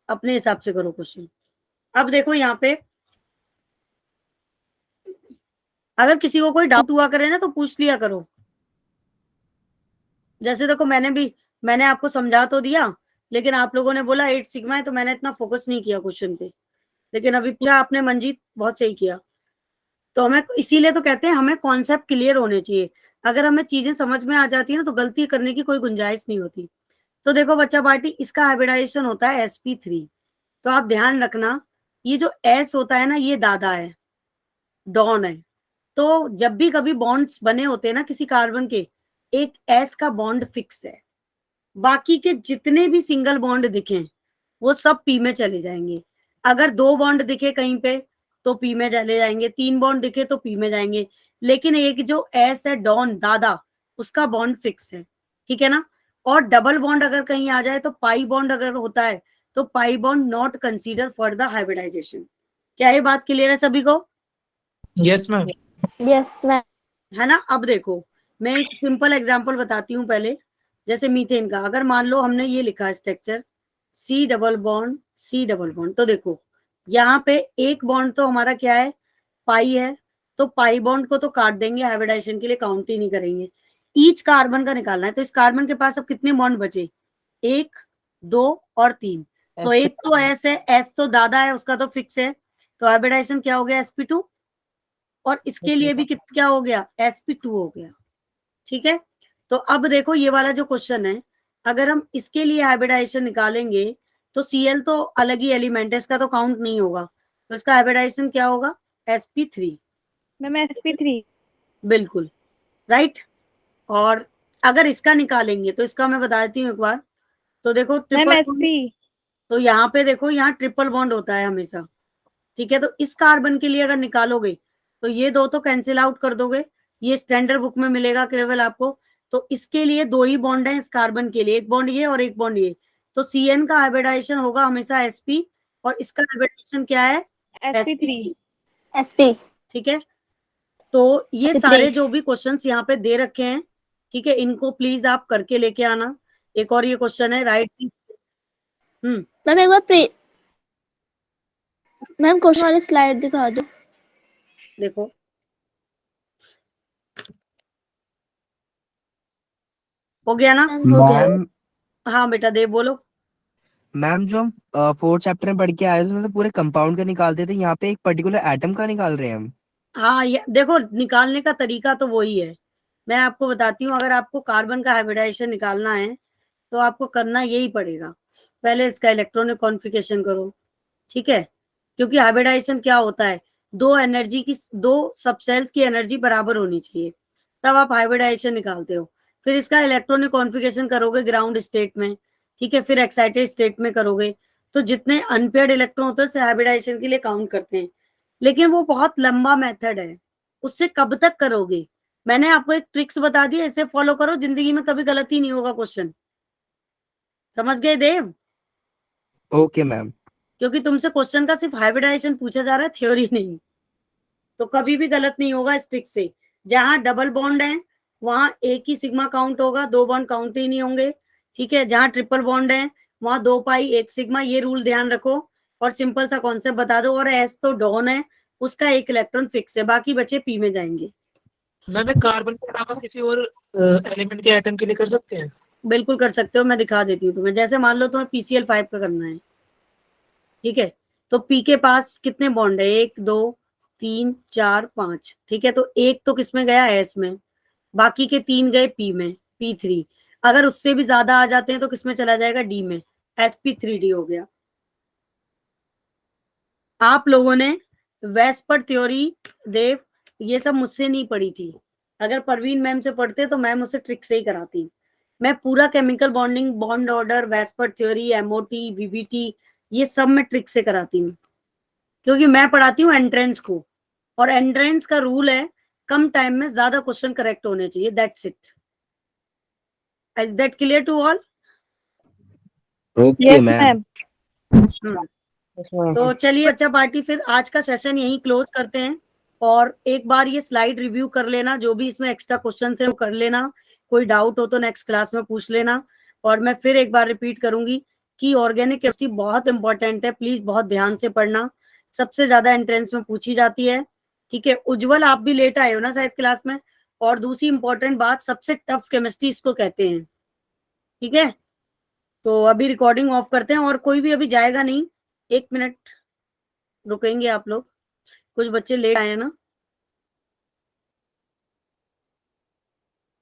Speaker 1: अपने हिसाब से करो क्वेश्चन। अब देखो यहाँ पे अगर किसी को कोई डाउट हुआ करे ना तो पूछ लिया करो। जैसे देखो मैंने आपको समझा तो दिया, लेकिन आप लोगों ने बोला 8 सिग्मा है तो मैंने इतना फोकस नहीं किया क्वेश्चन पे। लेकिन अभी पूछा आपने मंजीत, बहुत सही किया। तो हमें इसीलिए तो कहते हैं हमें कॉन्सेप्ट क्लियर होने चाहिए। अगर हमें चीजें समझ में आ जाती है ना तो गलती करने की कोई गुंजाइश नहीं होती। तो देखो बच्चा पार्टी, इसका हाइब्रिडाइजेशन होता है sp3। तो आप ध्यान रखना, ये जो s होता है ना ये दादा है, डॉन है। तो जब भी कभी बॉन्ड्स बने होते हैं ना किसी कार्बन के, एक s का बॉन्ड फिक्स है, बाकी के जितने भी सिंगल बॉन्ड दिखे वो सब p में चले जाएंगे। अगर 2 बॉन्ड दिखे कहीं पे तो p में चले जाएंगे, 3 बॉन्ड दिखे तो p में जाएंगे। लेकिन एक जो s है डॉन दादा, उसका बॉन्ड फिक्स है, ठीक है ना। और डबल बॉन्ड अगर कहीं आ जाए तो पाई बॉन्ड अगर होता है तो pi bond not consider for the hybridization. क्या ये बात क्लियर है सभी को?
Speaker 3: Yes ma'am.
Speaker 2: Yes ma'am.
Speaker 1: है ना। अब देखो मैं एक सिंपल एग्जांपल बताती हूँ पहले। जैसे मीथेन का अगर मान लो हमने ये लिखा है structure C double bond C double bond, तो देखो यहाँ पे एक बॉन्ड तो हमारा क्या है, पाई है। तो पाई बॉन्ड को तो काट देंगे, हाइब्रिडाइजेशन के लिए काउंट ही नहीं करेंगे। ईच कार्बन का निकालना है, तो इस कार्बन के पास अब कितने बॉन्ड बचे? 1 2 और 3। तो एक तो S है, S तो दादा है, उसका तो फिक्स है। तो हाइब्रिडाइजेशन क्या हो गया? sp2। और इसके लिए भी क्या हो गया? sp2 हो गया। ठीक है, तो अब देखो ये वाला जो क्वेश्चन है, अगर हम इसके लिए हाइब्रिडाइजेशन निकालेंगे तो Cl तो अलग ही एलिमेंट है, इसका तो काउंट नहीं होगा। तो इसका हाइब्रिडाइजेशन क्या होगा? sp3।
Speaker 4: Ma'am sp3।
Speaker 1: बिल्कुल राइट। और अगर इसका निकालेंगे तो इसका मैं बता देती हूँ एक बार। तो देखो
Speaker 4: मैम
Speaker 1: ट्रिपल
Speaker 4: sp।
Speaker 1: तो यहाँ पे देखो, यहाँ ट्रिपल बॉन्ड होता है हमेशा, ठीक है। तो इस कार्बन के लिए अगर निकालोगे तो ये दो तो कैंसिल आउट कर दोगे, ये स्टैंडर्ड बुक में मिलेगा केवल आपको। तो इसके लिए दो ही बॉन्ड है इस कार्बन के लिए, एक बॉन्ड ये और एक बॉन्ड ये। तो CN का हाइब्रिडाइजेशन होगा हमेशा sp, और इसका हाइब्रिडाइजेशन क्या है?
Speaker 4: sp3।
Speaker 2: sp।
Speaker 1: ठीक है। तो ये
Speaker 2: sp3।
Speaker 1: सारे जो भी क्वेश्चंस यहाँ पे दे रखे हैं, ठीक है, इनको प्लीज आप करके लेके आना। एक और ये क्वेश्चन है, राइट।
Speaker 2: मैम एक बार मैम क्वेश्चन वाली स्लाइड दिखा दो।
Speaker 1: देखो, हो गया ना?
Speaker 2: मैम हो गया।
Speaker 7: मैम
Speaker 1: हाँ बेटा, देव बोलो।
Speaker 7: मैम जो हम 4th चैप्टर में पढ़ के आए थे उसमें तो पूरे कंपाउंड का निकालते थे, यहाँ पे एक पर्टिकुलर एटम का निकाल रहे हैं हम।
Speaker 1: हाँ, ये देखो, निकालने का तरीका तो वही है। मैं आपको बताती हूँ, अगर आपको कार्बन का हाइब्रिडाइजेशन निकालना है तो आपको करना यही पड़ेगा। पहले इसका इलेक्ट्रॉनिक कॉन्फ़िगरेशन करो, ठीक है, क्योंकि हाइब्रिडाइजेशन क्या होता है, दो सबसेल्स की एनर्जी बराबर होनी चाहिए, तब आप हाइब्रिडाइजेशन निकालते हो। फिर इसका इलेक्ट्रॉनिक कॉन्फ़िगरेशन करोगे ग्राउंड स्टेट में, ठीक है, फिर एक्साइटेड स्टेट में करोगे। तो जितने अनपेयर्ड इलेक्ट्रॉन होते हैं उसे हाइब्रिडाइजेशन के लिए काउंट करते हैं, लेकिन वो बहुत लंबा मेथड है, उससे कब तक करोगे? मैंने आपको एक ट्रिक्स बता दी है, इसे फॉलो करो, जिंदगी में कभी गलती नहीं होगा। क्वेश्चन समझ गए देव?
Speaker 7: Okay ma'am.
Speaker 1: क्योंकि तुमसे क्वेश्चन का सिर्फ हाइब्रिडाइजेशन पूछा जा रहा है, थ्योरी नहीं, तो कभी भी गलत नहीं होगा इस ट्रिक से। जहां डबल बॉन्ड है वहां एक ही सिग्मा काउंट होगा, दो बॉन्ड काउंट ही नहीं होंगे, ठीक है। जहां ट्रिपल बॉन्ड है वहां 2 पाई 1 सिग्मा, ये रूल ध्यान रखो और सिंपल सा कॉन्सेप्ट बता दो। और एस तो डॉन है, उसका एक इलेक्ट्रॉन फिक्स है, बाकी बचे पी में जाएंगे।
Speaker 3: मैम कार्बन के अलावा किसी और एलिमेंट के एटम के लिए कर सकते हैं?
Speaker 1: बिल्कुल कर सकते हो, मैं दिखा देती हूँ तुम्हें। जैसे मान लो तुम्हें PCl5 का करना है, ठीक है, तो पी के पास कितने बॉन्ड है? 1 2 3 4 5, ठीक है। तो एक तो किसमें गया? एस में, बाकी के 3 गए पी में, P3। अगर उससे भी ज्यादा आ जाते हैं तो किसमें चला जाएगा? डी में, sp3d हो गया। आप लोगों ने वेस्पर थ्योरी, देव, ये सब मुझसे नहीं पढ़ी थी। अगर परवीन मैम से पढ़ते तो मैम उसे ट्रिक से ही कराती। मैं पूरा chemical bonding, bond order, VSEPR theory, MOT, VBT, ये सब मैं ट्रिक से कराती हूँ, क्योंकि मैं पढ़ाती हूँ एंट्रेंस को, और एंट्रेंस का रूल है कम टाइम में ज्यादा क्वेश्चन करेक्ट होने चाहिए। That's it. Is that clear to all?
Speaker 7: Okay ma'am.
Speaker 1: तो चलिए अच्छा पार्टी, फिर आज का सेशन यहीं क्लोज करते हैं। और एक बार ये स्लाइड रिव्यू कर लेना, जो भी इसमें एक्स्ट्रा क्वेश्चन है वो कर लेना, कोई डाउट हो तो नेक्स्ट क्लास में पूछ लेना। और मैं फिर एक बार रिपीट करूंगी कि ऑर्गेनिक केमिस्ट्री बहुत इंपॉर्टेंट है, प्लीज बहुत ध्यान से पढ़ना, सबसे ज्यादा एंट्रेंस में पूछी जाती है, ठीक है। उज्जवल, आप भी लेट आए हो ना शायद क्लास में। और दूसरी इंपॉर्टेंट बात, सबसे टफ केमिस्ट्री इसको कहते हैं, ठीक है। तो अभी रिकॉर्डिंग ऑफ करते हैं, और कोई भी अभी जाएगा नहीं, 1 मिनट रुकेंगे आप लोग, कुछ बच्चे लेट आए हैं ना।